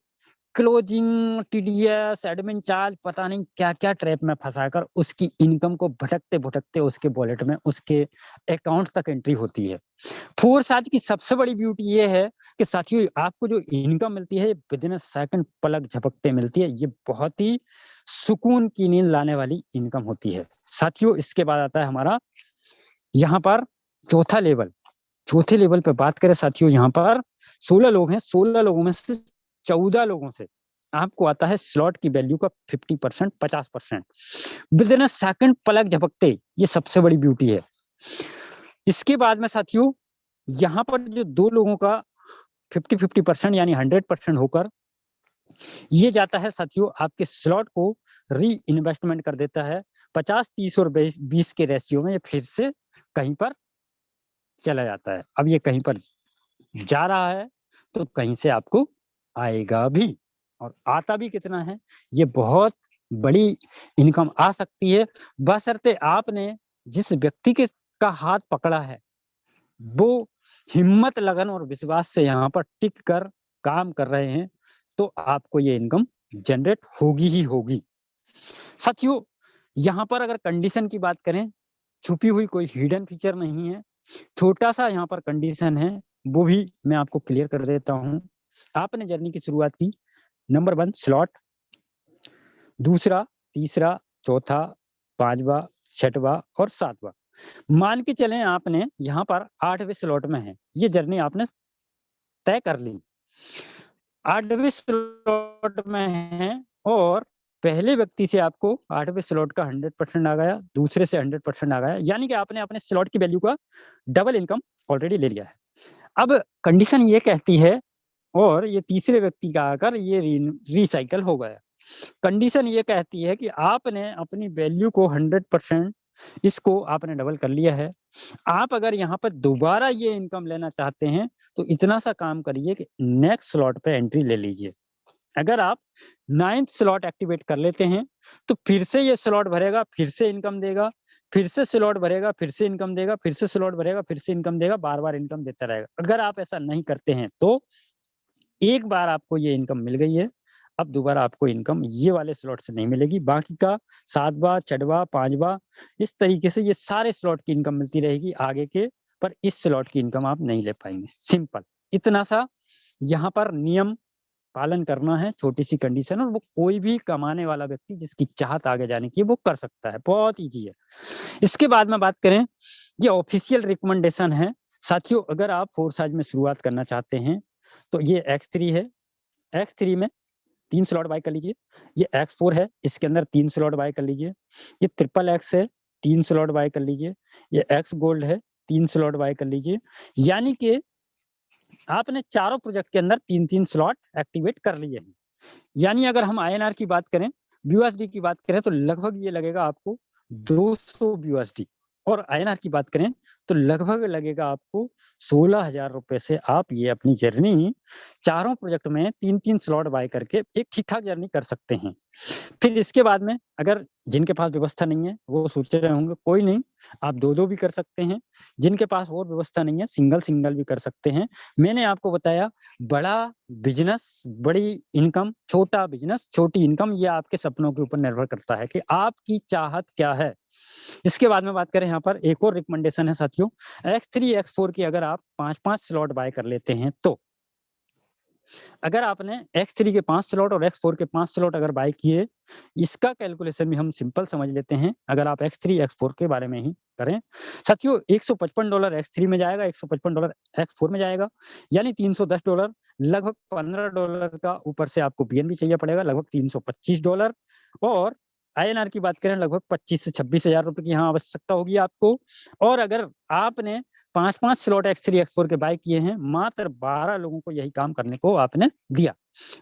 क्लोजिंग, टीडीएस, एडमिन चार्ज, पता नहीं क्या-क्या ट्रैप में फंसाकर उसकी इनकम को भटकते-भटकते उसके वॉलेट में, उसके अकाउंट तक एंट्री होती है। फोर्स आज की सबसे बड़ी ब्यूटी ये है कि साथियों आपको जो इनकम मिलती है विदिन अ सेकंड, पलक झपकते मिलती है। ये बहुत ही सुकून की नींद लाने वाली इनकम होती है। साथियों इसके बाद आता है हमारा यहाँ पर चौथा लेवल। चौथे लेवल पे बात करें साथियों, यहाँ पर 16 लोग हैं। 16 लोगों में से 14 लोगों से आपको आता है स्लॉट की वैल्यू का 50%, 50% विदिन अ सेकंड, पलक झपकते। ये सबसे बड़ी ब्यूटी है। इसके बाद में साथियों यहाँ पर जो 2 लोगों का 50-50% यानी 100% होकर ये जाता है साथियों आपके स्लॉट को री इन्वेस्टमेंट कर देता है 50, 30 और 20 के रेशियो में। ये फिर से कहीं पर चला जाता है। अब ये कहीं पर जा रहा है तो कहीं से आपको आएगा भी, और आता भी कितना है ये बहुत बड़ी इनकम आ सकती है, बशर्ते आपने जिस व्यक्ति के का हाथ पकड़ा है वो हिम्मत, लगन और विश्वास से यहाँ पर टिक कर काम कर रहे हैं, तो आपको ये इनकम जनरेट होगी ही होगी। साथियों, यहाँ पर अगर कंडीशन की बात करें, छुपी हुई कोई हिडन फीचर नहीं है, छोटा सा यहाँ पर कंडीशन है, वो भी मैं आपको क्लियर कर देता हूँ। आपने जर्नी की शुरुआत की, नंबर 1 स्लॉट, दूसरा, तीसरा, चौथा, 5वां, 6वां और 7वां। मान के चलें आपने यहाँ पर 8वें स्लॉट में है, ये जर्नी आपने तय कर ली। 8वें स्लॉट में है और पहले व्यक्ति से आपको 8वें स्लॉट का 100% आ गया, दूसरे से 100% आ गया, यानी कि आपने अपने स्लॉट की वैल्यू का डबल इनकम ऑलरेडी ले लिया है। अब कंडीशन ये कहती है, और ये तीसरे व्यक्ति का आकर ये रिसाइकल हो गया। कंडीशन ये कहती है कि आपने अपनी वैल्यू को 100% इसको आपने डबल कर लिया है। आप अगर यहाँ पर दोबारा ये इनकम लेना चाहते हैं तो इतना सा काम करिए कि नेक्स्ट स्लॉट पे एंट्री ले लीजिए। अगर आप 9th स्लॉट एक्टिवेट कर लेते हैं तो फिर से ये स्लॉट भरेगा, फिर से इनकम देगा, फिर से स्लॉट भरेगा, फिर से इनकम देगा, फिर से स्लॉट भरेगा, फिर से इनकम देगा, बार-बार इनकम देता रहेगा। अगर आप ऐसा नहीं करते हैं तो एक बार आपको ये इनकम मिल गई है, अब दोबारा आपको इनकम ये वाले स्लॉट से नहीं मिलेगी। बाकी का 7वां, 6वां, 5वां इस तरीके से ये सारे स्लॉट की इनकम मिलती रहेगी आगे के, पर इस स्लॉट की इनकम आप नहीं ले पाएँगे। सिंपल, इतना सा यहाँ पर नियम पालन करना है, छोटी-सी कंडीशन, और वो कोई भी कमाने वाला व्यक्ति जिसकी चाहत आगे जाने की है वो कर सकता है, बहुत ईज़ी है। इसके बाद में बात करें, ये ऑफिशियल रिकमेंडेशन है। साथियों, अगर आप 4 साइज में शुरुआत करना चाहते हैं तो ये X3 है, X3 में 3 स्लॉट बाय कर लीजिए। ये X4 है, इसके अंदर 3 स्लॉट बाय कर लीजिए। ये ट्रिपल X है, 3 स्लॉट बाय कर लीजिए। ये X गोल्ड है, 3 स्लॉट बाय कर लीजिए। यानी कि आपने चारों प्रोजेक्ट के अंदर 3-3 स्लॉट एक्टिवेट कर लिए हैं। यानी अगर हम INR की बात करें, BUSD की बात करें तो लगभग ये लगेगा आपको 200 BUSD, और INR की बात करें तो लगभग लगेगा आपको 16,000 रुपए से आप ये अपनी जर्नी चारों प्रोजेक्ट में 3-3 स्लॉट बाय करके एक ठीक-ठाक जर्नी कर सकते हैं। फिर इसके बाद में अगर जिनके पास व्यवस्था नहीं है, वो सोच रहे होंगे कोई नहीं, आप 2-2 भी कर सकते हैं। जिनके पास और व्यवस्था नहीं है, सिंगल-सिंगल भी कर सकते हैं। मैंने आपको बताया, बड़ा बिज़नेस, बड़ी इनकम, छोटा बिज़नेस, छोटी इनकम, ये आपके सपनों के ऊपर निर्भर करता है कि आपकी चाहत क्या है। इसके बाद में बात करें, यहाँ पर एक और रिकमेंडेशन है साथियों, X3, X4 की अगर आप 5-5 स्लॉट बाय कर लेते हैं तो अगर आपने X3 के 5 स्लॉट और X4 के 5 स्लॉट अगर बाय किए, इसका कैलकुलेशन भी हम सिंपल समझ लेते हैं। अगर आप X3, X4 के बारे में ही करें, साथियों $155 X3 में जाएगा, $155 X4 में जाएगा, यानी $310, लगभग $15 का ऊपर से आपको PNB चाहिए पड़ेगा, लगभग $325, और INR की बात करें लगभग 25 से 26,000 रुपए की यहाँ आवश्यकता होगी आपको। और अगर आपने 5-5 स्लॉट X3, X4 के बाय किए हैं, मात्र 12 लोगों को यही काम करने को आपने दिया,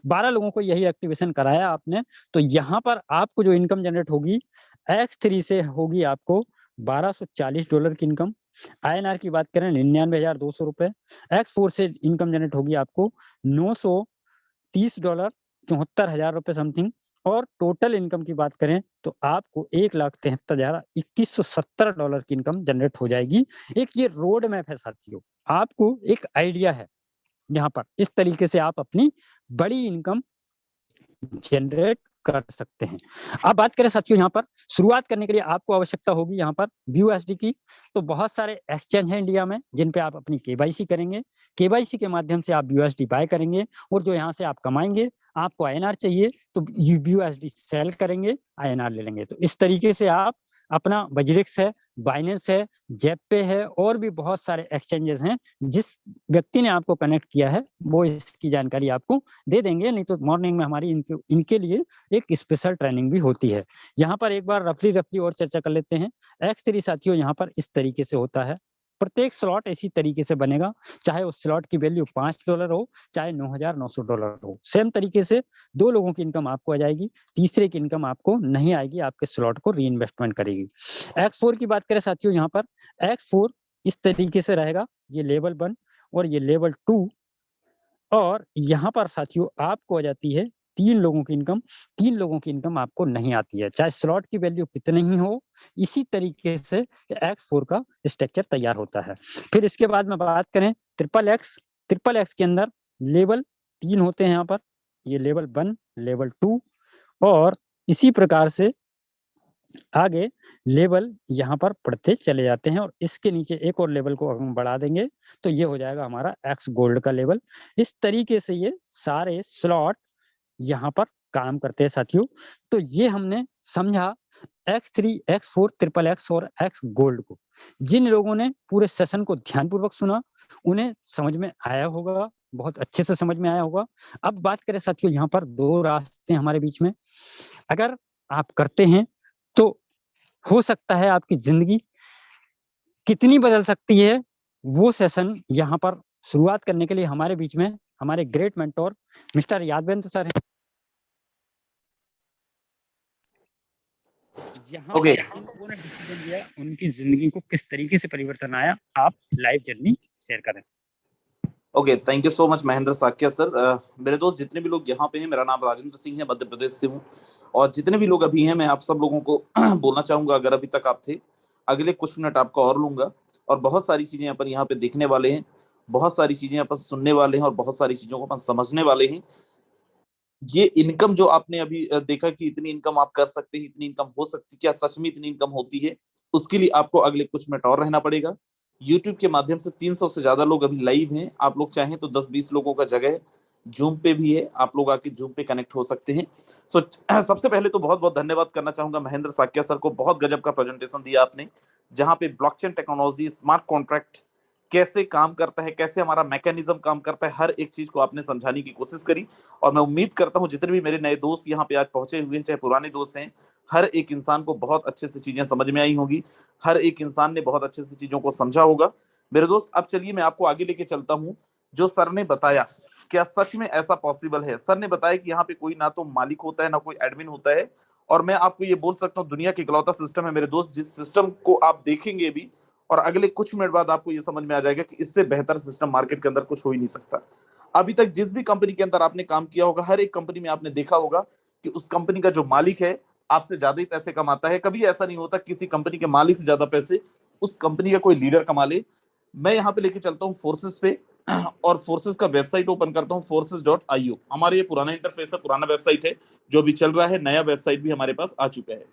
12 लोगों को यही एक्टिवेशन कराया आपने, तो यहाँ पर आपको जो इनकम जनरेट होगी, X3 से होगी आपको $1240 की इनकम। INR की बात करें 99,200 रुपए। X4 से इनकम जनरेट होगी आपको $930, 74,000 रुपए समथिंग। और टोटल इनकम की बात करें तो आपको $1,73,2170 की इनकम जनरेट हो जाएगी। एक ये रोड मैप है साथियों, आपको एक आइडिया है, यहाँ पर इस तरीके से आप अपनी बड़ी इनकम जनरेट कर सकते हैं। अब बात करें साथियों, यहाँ पर शुरुआत करने के लिए आपको आवश्यकता होगी यहाँ पर BUSD की। तो बहुत सारे एक्सचेंज हैं इंडिया में जिन पे आप अपनी KYC करेंगे, KYC के माध्यम से आप BUSD बाय करेंगे, और जो यहाँ से आप कमाएंगे, आपको INR चाहिए तो BUSD सेल करेंगे, INR ले लेंगे। तो इस तरीके से आप अपना बजरिक्स है, बाइनेंस है, जेपे है, और भी बहुत सारे एक्सचेंजेस हैं, जिस व्यक्ति ने आपको कनेक्ट किया है वो इसकी जानकारी आपको दे देंगे। नहीं तो मॉर्निंग में हमारी इनके लिए एक स्पेशल ट्रेनिंग भी होती है। यहाँ पर एक बार रफली और चर्चा कर लेते हैं। X3 साथियों यहाँ पर इस तरीके से होता है, प्रत्येक स्लॉट इसी तरीके से बनेगा, चाहे उस स्लॉट की वैल्यू $5 हो, चाहे $9,900 हो। सेम तरीके से 2 लोगों की इनकम आपको आ जाएगी, तीसरे की इनकम आपको नहीं आएगी, आपके स्लॉट को रीइन्वेस्टमेंट करेगी। X4 की बात करें साथियों, यहाँ पर X4 इस तरीके से रहेगा, ये लेवल 1 और ये लेवल 2, और यहाँ पर साथियों आपको आ जाती है तीन लोगों की इनकम आपको नहीं आती है, चाहे स्लॉट की वैल्यू कितनी ही हो। इसी तरीके से X4 का स्ट्रक्चर तैयार होता है। फिर इसके बाद में बात करें ट्रिपल एक्स के अंदर लेवल 3 होते हैं यहाँ पर, ये लेवल 1, लेवल 2 और इसी प्रकार से आगे लेवल यहाँ पर बढ़ते चले जाते हैं और इसके नीचे एक और लेवल को हम बढ़ा देंगे तो ये हो जाएगा हमारा एक्स गोल्ड का लेवल। इस तरीके से ये सारे स्लॉट यहाँ पर काम करते हैं साथियों। तो ये हमने समझा X3, X4, ट्रिपल एक्स और एक्स गोल्ड को। जिन लोगों ने पूरे सेशन को ध्यानपूर्वक सुना उन्हें समझ में आया होगा, बहुत अच्छे से समझ में आया होगा। अब बात करें साथियों, यहाँ पर दो रास्ते हमारे बीच में, अगर आप करते हैं तो हो सकता है आपकी जिंदगी कितनी बदल सकती है। वो सेशन यहाँ पर शुरुआत करने के लिए हमारे बीच में हमारे great mentor mister Yadvendra sir हैं। Okay. लोगों ने डिसीजन लिया, उनकी जिंदगी को किस तरीके से परिवर्तन आया, आप लाइव जर्नी शेयर करें। Okay, thank you so much Mahendra Sakya sir. मेरे दोस्त जितने भी लोग यहाँ पे हैं, मेरा नाम राजेंद्र सिंह है, मध्य प्रदेश से हूँ और जितने भी लोग अभी हैं मैं आप सब लोगों को बोलना चाहूंगा, अगर अभी तक आप थे, अगले कुछ मिनट आपको और लूंगा और बहुत सारी चीजें अपन यहाँ पे देखने वाले हैं, बहुत सारी चीजें अपन सुनने वाले हैं और बहुत सारी चीजों को अपन समझने वाले हैं। ये इनकम जो आपने अभी देखा कि इतनी इनकम आप कर सकते हैं, इतनी इनकम हो सकती है, क्या सच में इतनी इनकम होती है, उसके लिए आपको अगले कुछ मिनट और रहना पड़ेगा। यूट्यूब के माध्यम से 300 से ज्यादा लोग अभी लाइव हैं, आप लोग चाहें तो 10-20 लोगों का जगह जूम पे भी है, आप लोग आके जूम पे कनेक्ट हो सकते हैं। सो सबसे पहले तो बहुत बहुत धन्यवाद करना चाहूंगा महेंद्र साक्या सर को, बहुत गजब का प्रेजेंटेशन दिया आपने, जहां पे ब्लॉकचेन टेक्नोलॉजी, स्मार्ट कॉन्ट्रैक्ट कैसे काम करता है, कैसे हमारा मैकेनिज्म काम करता है, हर एक चीज को आपने समझाने की कोशिश करी। और मैं उम्मीद करता हूं जितने भी मेरे नए दोस्त यहाँ पे आज पहुंचे हुए हैं, चाहे पुराने दोस्त हैं, हर एक इंसान को बहुत अच्छे से चीजें समझ में आई होंगी, हर एक इंसान ने बहुत अच्छे से चीजों को समझा होगा। मेरे दोस्त अब चलिए मैं आपको आगे लेके चलता हूँ। जो सर ने बताया, क्या सच में ऐसा पॉसिबल है? सर ने बताया कि यहाँ पे कोई ना तो मालिक होता है ना कोई एडमिन होता है, और मैं आपको ये बोल सकता हूँ दुनिया के इकलौता सिस्टम है मेरे दोस्त, जिस सिस्टम को आप देखेंगे भी और अगले कुछ मिनट बाद आपको ये समझ में आ जाएगा कि इससे बेहतर सिस्टम मार्केट के अंदर कुछ हो ही नहीं सकता। अभी तक जिस भी कंपनी के अंदर आपने काम किया होगा, हर एक कंपनी में आपने देखा होगा कि उस कंपनी का जो मालिक है आपसे ज्यादा ही पैसे कमाता है। कभी ऐसा नहीं होता किसी कंपनी के मालिक से ज्यादा पैसे उस कंपनी का कोई लीडर कमा ले। मैं यहाँ पे लेके चलता हूँ फोर्सेस पे और फोर्सेस का वेबसाइट ओपन करता हूँ, forces.io। हमारा ये पुराना इंटरफेस है, पुराना वेबसाइट है जो भी चल रहा है, नया वेबसाइट भी हमारे पास आ चुका है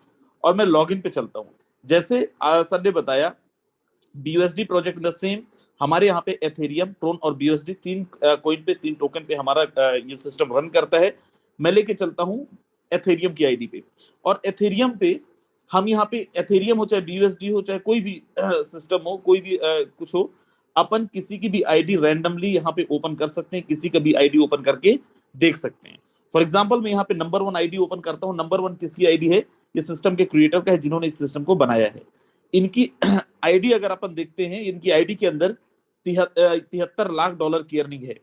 और मैं लॉगिन पे चलता हूँ। जैसे सर ने बताया, BUSD प्रोजेक्ट द सेम, हमारे यहाँ पे एथेरियम, ट्रोन और BUSD तीन कॉइन पे, तीन टोकन पे हमारा ये सिस्टम रन करता है। मैं लेके चलता हूँ एथेरियम की आईडी पे और एथेरियम पे हम यहाँ पे एथेरियम हो चाहे BUSD हो चाहे कोई भी सिस्टम हो, कोई भी कुछ हो, अपन किसी की भी आईडी रैंडमली यहाँ पे ओपन कर सकते हैं, किसी का भी आईडी ओपन करके देख सकते हैं। फॉर एग्जाम्पल मैं यहाँ पे नंबर 1 आईडी ओपन करता हूँ। नंबर 1 किसकी आईडी है? ये सिस्टम के क्रिएटर का है, जिन्होंने इस सिस्टम को बनाया है। इनकी आईडी अगर अपन देखते हैं, इनकी आईडी के अंदर 73 लाख डॉलर की अर्निंग है।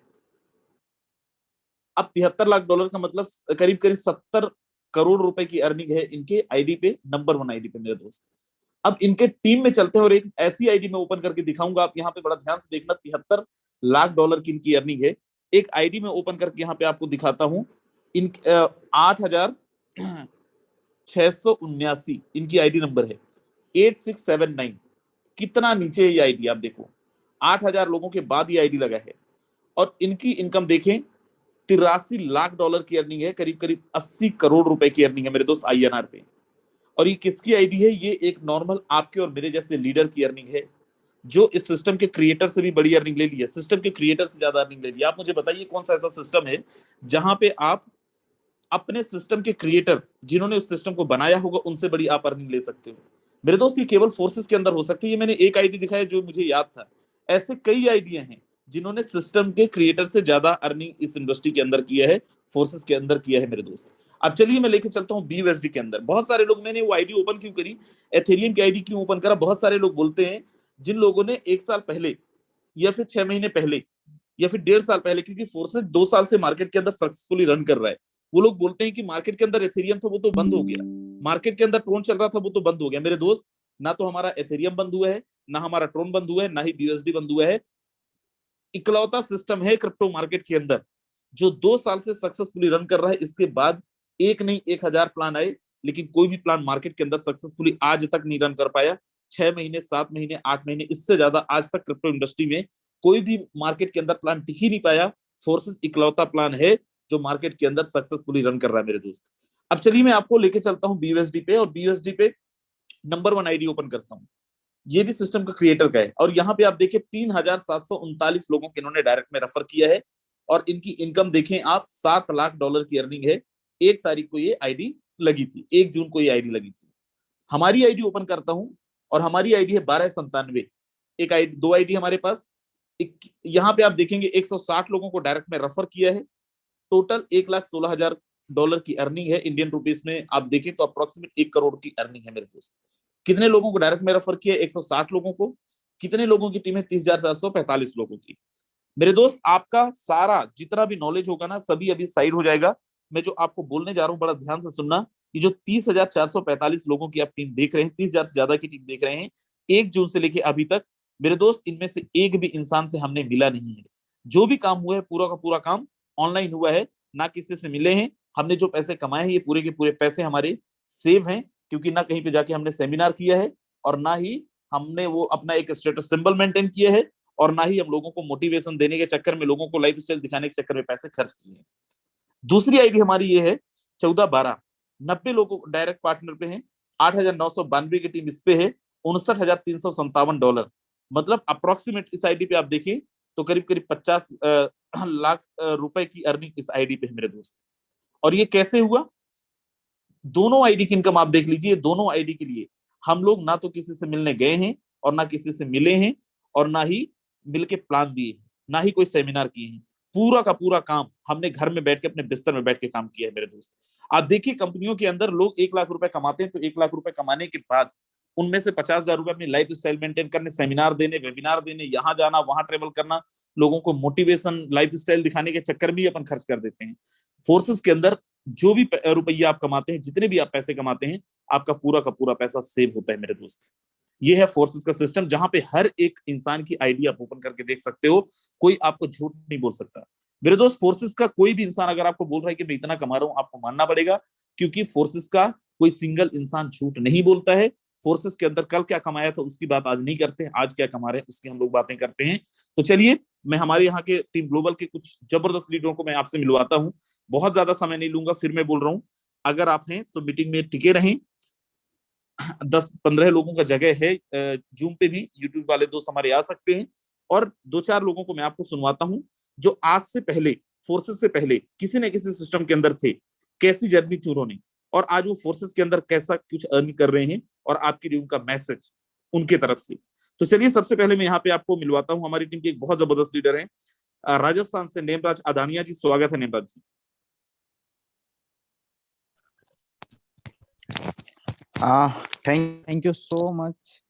अब 73 लाख डॉलर का मतलब करीब करीब 70 करोड़ रुपए की अर्निंग है इनके आईडी पे, नंबर 1 आईडी पे मेरे दोस्त। अब इनके टीम में चलते हैं और एक ऐसी आईडी में ओपन करके दिखाऊंगा, आप यहाँ पे बड़ा ध्यान से देखना। 73 लाख डॉलर की इनकी अर्निंग है। एक आईडी में ओपन करके यहाँ पे आपको दिखाता हूँ, इन 8679 इनकी आईडी नंबर है, 8679। कितना नीचे ये आईडी आप देखो, 8000 लोगों के बाद ये आईडी लगा है। और इनकी इनकम देखें, 83 लाख डॉलर की अर्निंग है, करीब करीब 80 करोड़ रुपए की अर्निंग है मेरे दोस्त INR पे। और ये किसकी आईडी है? ये एक नॉर्मल आपके और मेरे जैसे लीडर की अर्निंग है, जो इस सिस्टम के क्रिएटर से भी बड़ी अर्निंग ले ली है, सिस्टम के क्रिएटर से ज्यादा अर्निंग ले ली है। आप मुझे बताइए कौन सा ऐसा सिस्टम है जहां पे आप अपने सिस्टम के क्रिएटर, जिन्होंने उस सिस्टम को बनाया होगा, उनसे बड़ी आप अर्निंग ले सकते हो? मेरे दोस्त ये केवल फोर्सेस के अंदर हो सकती है। ये मैंने एक आईडी दिखाया जो मुझे याद था, ऐसे कई आईडिया हैं जिन्होंने सिस्टम के क्रिएटर से ज्यादा अर्निंग इस इंडस्ट्री के अंदर किया है, फोर्सेस के अंदर किया है मेरे दोस्त। अब चलिए मैं लेके चलता हूँ BUSD के अंदर। बहुत सारे लोग, मैंने वो आईडी ओपन क्यों करी, एथेरियम की आईडी क्यों ओपन करा, बहुत सारे लोग बोलते हैं, जिन लोगों ने 1 साल पहले या फिर 6 महीने पहले या फिर 1.5 साल पहले, क्योंकि फोर्सेस 2 साल से मार्केट के अंदर सक्सेसफुली रन कर रहा है, वो लोग बोलते हैं कि मार्केट के अंदर एथेरियम था वो तो बंद हो गया, मार्केट के अंदर ट्रोन चल रहा था वो तो बंद हो गया। मेरे दोस्त, ना तो हमारा एथेरियम बंद हुआ है, ना हमारा ट्रोन बंद हुआ है, ना ही BUSD बंद हुआ है। इकलौता सिस्टम है क्रिप्टो मार्केट के अंदर जो 2 साल से सक्सेसफुली रन कर रहा है, इसके बाद एक नहीं 1000 प्लान आए, लेकिन कोई भी प्लान मार्केट के अंदर सक्सेसफुली आज तक नहीं रन कर पाया। 6 महीने, 7 महीने, 8 महीने, इससे ज्यादा आज तक क्रिप्टो इंडस्ट्री में कोई भी मार्केट के अंदर प्लान टिक ही नहीं पाया। फोर्सेस इकलौता प्लान है जो मार्केट के अंदर सक्सेसफुली रन कर रहा है मेरे दोस्त। अब चलिए मैं आपको लेके चलता हूँ BUSD पे, और BUSD पे नंबर 1 आईडी ओपन करता हूँ। ये भी सिस्टम का क्रिएटर का है, और यहाँ पे आप देखिए 3739 लोगों को इन्होंने डायरेक्ट में रेफर किया है, और इनकी इनकम देखें आप, $7 लाख की अर्निंग है। 1 तारीख को ये आईडी लगी थी, 1 जून को ये आईडी लगी थी। हमारी आईडी ओपन करता हूं, और हमारी आईडी है 1297। एक आईडी, 2 आईडी हमारे पास। यहाँ पे आप देखेंगे 160 लोगों को डायरेक्ट में रेफर किया है। टोटल $1,16,000 की अर्निंग है। इंडियन रुपीस में आप देखें तो अप्रोक्सीमेट 1 करोड़ की अर्निंग है मेरे दोस्त। कितने लोगों को डायरेक्ट में रेफर किया? 160 लोगों को। कितने लोगों की टीम है? 30,445 लोगों की। मेरे दोस्त, आपका सारा जितना भी नॉलेज होगा ना, सभी अभी साइड हो जाएगा। मैं जो आपको बोलने जा रहा हूँ, बड़ा ध्यान से सुनना। ये जो 30,445 लोगों की आप टीम देख रहे हैं, 30,000 से ज्यादा की टीम देख रहे हैं 1 जून से लेके अभी तक, मेरे दोस्त, इनमें से एक भी इंसान से हमने मिला नहीं है। जो भी काम हुआ है पूरा का पूरा काम ऑनलाइन हुआ है, ना किसी से मिले हैं। हमने जो पैसे कमाए हैं, ये पूरे के पूरे पैसे हमारे सेव हैं, क्योंकि ना कहीं पे जाके हमने सेमिनार किया है, और ना ही हमने वो अपना एक स्टेटस सिंबल मेंटेन किया है, और ना ही हम लोगों को मोटिवेशन देने के चक्कर में, लोगों को लाइफ स्टाइल दिखाने के चक्कर में पैसे खर्च किए हैं। दूसरी आईडी हमारी ये है 1412। 90 लोग डायरेक्ट पार्टनर पे हैं। 8,992 की टीम इस पे है। $59,357। मतलब अप्रोक्सीमेट इस आईडी पे आप देखिए तो करीब करीब 50 लाख रुपए की अर्निंग इस आईडी पे है मेरे दोस्त। और ये कैसे हुआ? दोनों आईडी की इनकम आप देख लीजिए। दोनों आईडी के लिए हम लोग ना तो किसी से मिलने गए हैं, और ना किसी से मिले हैं, और ना ही मिलके प्लान दिए हैं, ना ही कोई सेमिनार किए हैं। पूरा का पूरा काम हमने घर में बैठ के, अपने बिस्तर में बैठ के काम किया है मेरे दोस्त। आप देखिए, कंपनियों के अंदर लोग 1 लाख रुपए कमाते हैं, तो 1 लाख रुपए कमाने के बाद उनमें से 50,000 रुपए अपनी लाइफ स्टाइल मेंटेन करने, सेमिनार देने, वेबिनार देने, यहाँ जाना वहां ट्रेवल करना, लोगों को मोटिवेशन लाइफ स्टाइल दिखाने के चक्कर में ही अपन खर्च कर देते हैं। फोर्सेस के अंदर जो भी रुपया आप कमाते हैं, जितने भी आप पैसे कमाते हैं, आपका पूरा का पूरा पैसा सेव होता है मेरे दोस्त। ये है फोर्सेस का सिस्टम, जहां पे हर एक इंसान की आईडी आप ओपन करके देख सकते हो। कोई आपको झूठ नहीं बोल सकता मेरे दोस्त। फोर्सेस का कोई भी इंसान अगर आपको बोल रहा है कि मैं इतना कमा रहा हूं, आपको मानना पड़ेगा, क्योंकि फोर्सेस का कोई सिंगल इंसान झूठ नहीं बोलता है। फोर्सेस के अंदर कल क्या कमाया था उसकी बात आज नहीं करते, आज क्या कमा रहे हैं उसकी हम लोग बातें करते हैं। तो चलिए, मैं हमारे यहाँ के टीम ग्लोबल के कुछ जबरदस्त लीडरों को मैं आपसे मिलवाता हूँ। बहुत ज्यादा समय नहीं लूंगा, फिर मैं बोल रहा हूँ, अगर आप हैं तो मीटिंग में टिके रहें। 10-15 लोगों का जगह है। जूम पे भी यूट्यूब वाले दोस्त हमारे आ सकते हैं। और 2-4 लोगों को मैं आपको सुनवाता हूँ जो आज से पहले, फोर्सेस से पहले किसी न किसी सिस्टम के अंदर थे, कैसी जर्नी थी उन्होंने, और आज वो फोर्सेस के अंदर कैसा कुछ अर्न कर रहे हैं, और आपके लिए उनका मैसेज उनके तरफ से। तो चलिए, सबसे पहले मैं यहाँ पे आपको मिलवाता हूँ हमारी टीम के एक बहुत जबरदस्त लीडर हैं, राजस्थान से नेमराज अदानिया जी। स्वागत है Nemraj ji. Thank you so much.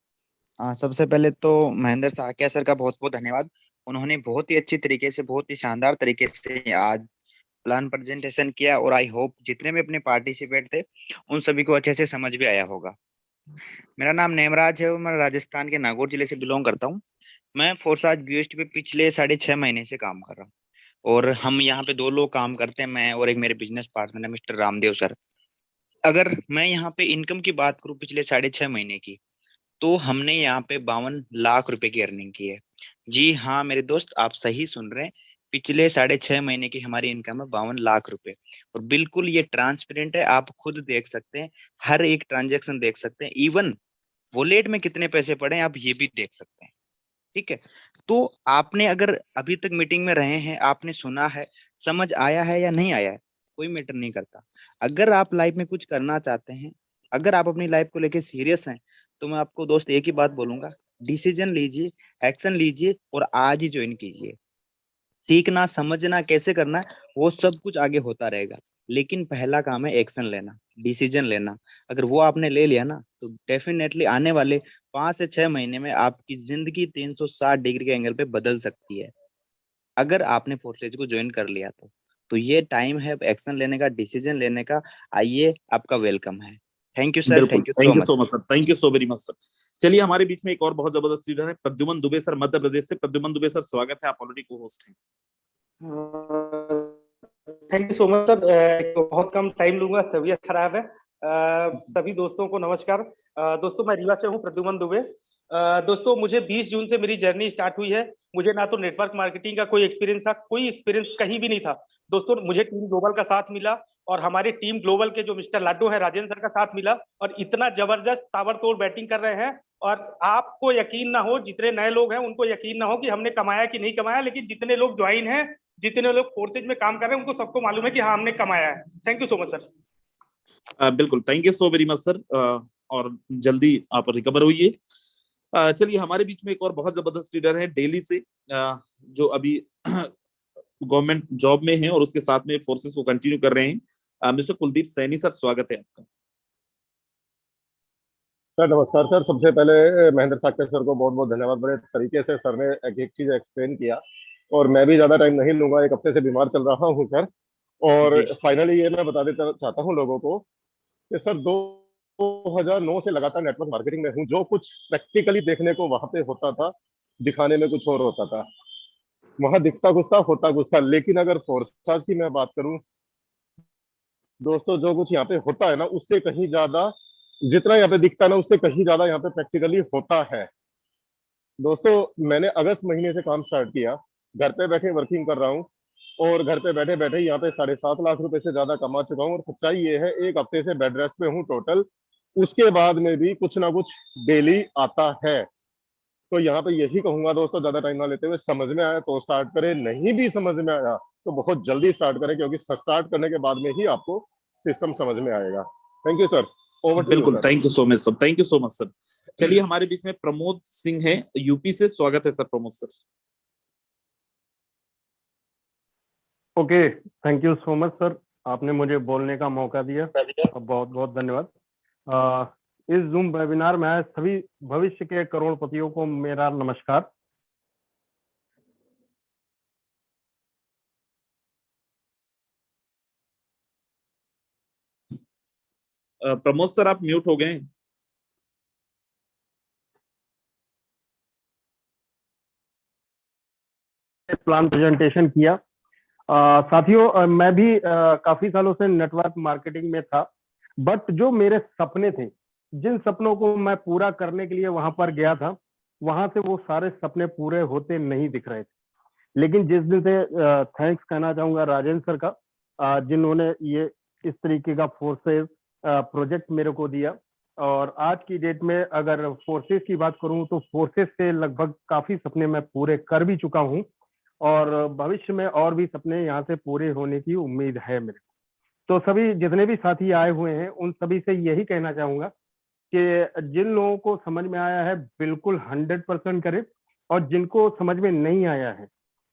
सबसे पहले तो महेंद्र साकिया सर का बहुत बहुत धन्यवाद। उन्होंने बहुत ही अच्छी तरीके से, बहुत ही शानदार तरीके से आज प्लान प्रेजेंटेशन किया, और आई होप जितने भी अपने पार्टिसिपेट थे उन सभी को अच्छे से समझ भी आया होगा। मेरा नाम नेमराज है और मैं राजस्थान के नागौर जिले से बिलोंग करता हूँ। मैं फोर्साज BUSD पे पिछले 6.5 महीने से काम कर रहा हूँ, और हम यहाँ पे 2 लोग काम करते हैं, मैं और एक मेरे बिजनेस पार्टनर है मिस्टर रामदेव सर। अगर मैं यहाँ पे इनकम की बात करूँ पिछले 6.5 महीने की, तो हमने यहाँ पे 52 लाख रुपए की अर्निंग की है। जी हाँ मेरे दोस्त, आप सही सुन रहे हैं, पिछले 6.5 महीने की हमारी इनकम है 52 लाख रुपए। और बिल्कुल ये ट्रांसपेरेंट है, आप खुद देख सकते हैं, हर एक ट्रांजेक्शन देख सकते हैं, इवन वॉलेट में कितने पैसे पड़े हैं आप ये भी देख सकते हैं। ठीक है, तो आपने अगर अभी तक मीटिंग में रहे हैं, आपने सुना है, समझ आया है या नहीं आया है, कोई मैटर नहीं करता। अगर आप लाइफ में कुछ करना चाहते हैं, अगर आप अपनी लाइफ को लेके सीरियस हैं, तो मैं आपको दोस्त एक ही बात बोलूंगा, डिसीजन लीजिए, एक्शन लीजिए, और आज ही ज्वाइन कीजिए। सीखना, समझना, कैसे करना है वो सब कुछ आगे होता रहेगा, लेकिन पहला काम है एक्शन लेना, डिसीजन लेना। अगर वो आपने ले लिया ना, तो डेफिनेटली आने वाले 5 से 6 महीने में आपकी जिंदगी 360 डिग्री के एंगल पे बदल सकती है, अगर आपने फोर्सेज को ज्वाइन कर लिया तो ये टाइम है एक्शन लेने का, डिसीजन लेने का। आइए, आपका वेलकम है। थैंक यू सर, बिल्कुल, thank you thank so you much. So much sir, thank you so very much sir. चलिए, हमारे बीच में एक और बहुत जबरदस्त लीडर है, प्रद्युमन दुबे सर, मध्य प्रदेश से। प्रद्युमन दुबे सर, स्वागत है, आप ऑलरेडी को होस्ट हैं। Thank you so much sir. बहुत कम टाइम लूंगा, तबीयत खराब है। सभी दोस्तों को नमस्कार। दोस्तों मैं रीवा से हूँ, प्रद्युमन दुबे। दोस्तों मुझे 20 जून से मेरी जर्नी स्टार्ट हुई है। मुझे ना तो नेटवर्क मार्केटिंग का कोई एक्सपीरियंस था, कोई एक्सपीरियंस कहीं भी नहीं था। दोस्तों मुझे टीम ग्लोबल का साथ मिला और हमारी टीम ग्लोबल के जो मिस्टर लाडो है, राजेंद्र सर का साथ मिला और इतना जबरदस्त ताबड़तोड़ बैटिंग कर रहे हैं। और आपको यकीन ना हो, जितने नए लोग हैं उनको यकीन ना हो कि हमने कमाया कि नहीं कमाया, लेकिन जितने लोग ज्वाइन हैं, जितने लोग फोर्सेज में काम कर रहे हैं, उनको सबको मालूम है कि हाँ हमने कमाया है। Thank you so much sir. बिल्कुल, thank you so very much sir. और जल्दी आप रिकवर होइए। चलिए, हमारे बीच में एक और बहुत जबरदस्त लीडर है दिल्ली से, जो अभी गवर्नमेंट जॉब में है और उसके साथ में फोर्सेस को कंटिन्यू कर रहे हैं। मिस्टर कुलदीप सैनी सर, स्वागत है आपका। सर नमस्कार सर। सबसे पहले महेंद्र साक्य सर को बहुत बहुत धन्यवाद। बड़े तरीके से सर ने एक एक चीज एक्सप्लेन किया और मैं भी ज्यादा टाइम नहीं लूंगा, एक हफ्ते से बीमार चल रहा हूँ सर। और जी फाइनली ये मैं बता देना चाहता हूँ लोगों को कि सर 2009 से लगातार नेटवर्क मार्केटिंग में हूँ। जो कुछ प्रैक्टिकली देखने को वहां पे होता था, दिखाने में कुछ और होता था। वहां दिखता कुछ था, होता कुछ था। लेकिन अगर फोर्साज की मैं बात करूं दोस्तों, जो कुछ यहाँ पे होता है ना, उससे कहीं ज्यादा, जितना यहाँ पे दिखता है ना, उससे कहीं ज्यादा यहाँ पे प्रैक्टिकली होता है। दोस्तों मैंने अगस्त महीने से काम स्टार्ट किया, घर पे बैठे वर्किंग कर रहा हूँ और घर पे बैठे बैठे यहाँ पे 7.5 लाख रुपए से ज्यादा कमा चुका हूँ। और सच्चाई ये है, एक हफ्ते से बेड रेस्ट पे हूँ टोटल। उसके बाद में भी कुछ ना कुछ डेली आता है। तो यहाँ पे यही कहूंगा दोस्तों, ज्यादा टाइम ना लेते हुए, समझ में आया तो स्टार्ट करें, नहीं भी समझ में आया तो बहुत जल्दी स्टार्ट करें, क्योंकि स्टार्ट करने के बाद में ही आपको सिस्टम समझ में आएगा। Thank you sir. Over to you बिल्कुल, sir. Thank you so much sir, thank you so much sir. चलिए, हमारे बीच में प्रमोद सिंह है यूपी से, स्वागत है sir Pramod sir. Okay, thank you so much sir, आपने मुझे बोलने का मौका दिया, बहुत बहुत धन्यवाद। इस जूम वेबिनार में आए सभी भविष्य के करोड़पतियों को मेरा नमस्कार। प्रमोद सर, आप म्यूट हो गए। प्लान प्रेजेंटेशन किया। साथियों, मैं भी काफी सालों से नेटवर्क मार्केटिंग में था, बट जो मेरे सपने थे, जिन सपनों को मैं पूरा करने के लिए वहां पर गया था, वहां से वो सारे सपने पूरे होते नहीं दिख रहे थे। लेकिन जिस दिन से थैंक्स कहना चाहूंगा राजेंद्र सर का, जिन्होंने ये इस तरीके का फोर्सेस प्रोजेक्ट मेरे को दिया। और आज की डेट में अगर फोर्सेस की बात करूं तो फोर्सेस से लगभग काफी सपने मैं पूरे कर भी चुका हूं और भविष्य में और भी सपने यहाँ से पूरे होने की उम्मीद है मेरे को। तो सभी जितने भी साथी आए हुए हैं उन सभी से यही कहना चाहूंगा कि जिन लोगों को समझ में आया है बिल्कुल 100% करें, और जिनको समझ में नहीं आया है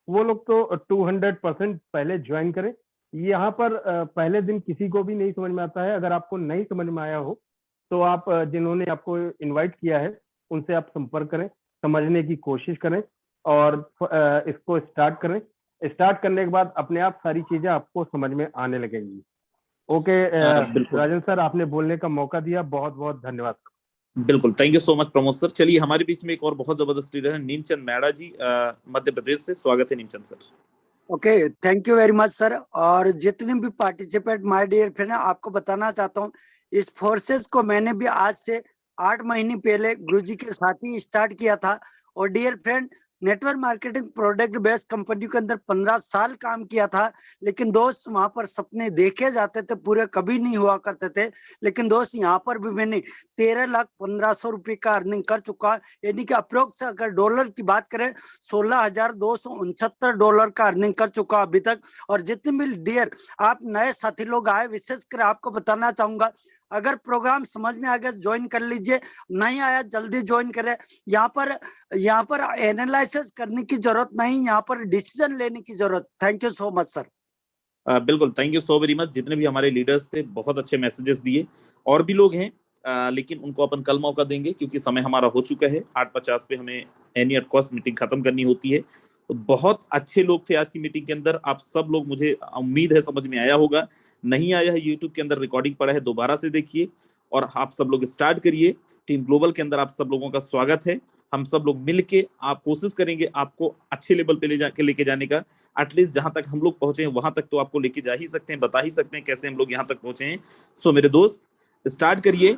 वो लोग तो 200% पहले ज्वाइन करें। यहाँ पर पहले दिन किसी को भी नहीं समझ में आता है। अगर आपको नहीं समझ में आया हो तो आप जिन्होंने आपको इनवाइट किया है उनसे आप संपर्क करें, समझने की कोशिश करें और इसको स्टार्ट करें। स्टार्ट करने के बाद अपने आप सारी चीजें आपको समझ में आने लगेंगी। ओके, राजन सर, आपने बोलने का मौका दिया, बहुत बहुत धन्यवाद। बिल्कुल, thank you so much Pramod sir. चलिए, हमारे बीच में एक और बहुत जबरदस्त लीडर है, नीमचंद मैड़ा जी, मध्य प्रदेश से, स्वागत है Neemchand sir. Okay, thank you very much sir. और जितने भी पार्टिसिपेंट माय डियर फ्रेंड, आपको बताना चाहता हूँ, इस फोर्सेस को मैंने भी आज से 8 महीने पहले गुरुजी के साथ ही स्टार्ट किया था। और dear friend, network marketing product based company के अंदर 15 साल काम किया था। लेकिन दोस्त, वहां पर सपने देखे जाते थे, पूरे कभी नहीं हुआ करते थे। लेकिन दोस्त, यहाँ पर भी मैंने 13,15,000 रुपए का अर्निंग कर चुका, यानी कि अप्रोक्स अगर डॉलर की बात करें $16,269 का अर्निंग कर चुका अभी तक। और जितने भी डियर आप नए साथी लोग आए, विशेषकर आपको बताना चाहूंगा, अगर प्रोग्राम समझ में आ गया ज्वाइन कर लीजिए, नहीं आया जल्दी ज्वाइन करें। यहाँ पर एनालिसिस करने की जरूरत नहीं, यहाँ पर डिसीजन लेने की जरूरत। Thank you so much sir. बिल्कुल, thank you so very much. जितने भी हमारे लीडर्स थे, बहुत अच्छे मैसेजेस दिए। और भी लोग हैं, लेकिन उनको अपन कल मौका देंगे, क्योंकि समय हमारा हो चुका है। 8:50 पे हमें एनी एट कॉस्ट मीटिंग खत्म करनी होती है। तो बहुत अच्छे लोग थे आज की मीटिंग के अंदर। आप सब लोग, मुझे उम्मीद है समझ में आया होगा। नहीं आया है, यूट्यूब के अंदर रिकॉर्डिंग पड़ा है, दोबारा से देखिए और आप सब लोग स्टार्ट करिए। टीम ग्लोबल के अंदर आप सब लोगों का स्वागत है हम सब लोग मिलके आप कोशिश करेंगे आपको अच्छे लेवल पे लेके जाने का। एटलीस्ट जहां तक हम लोग पहुंचे हैं वहां तक तो आपको लेके जा ही सकते हैं, बता ही सकते हैं कैसे हम लोग यहाँ तक पहुंचे हैं। सो मेरे दोस्त स्टार्ट करिए,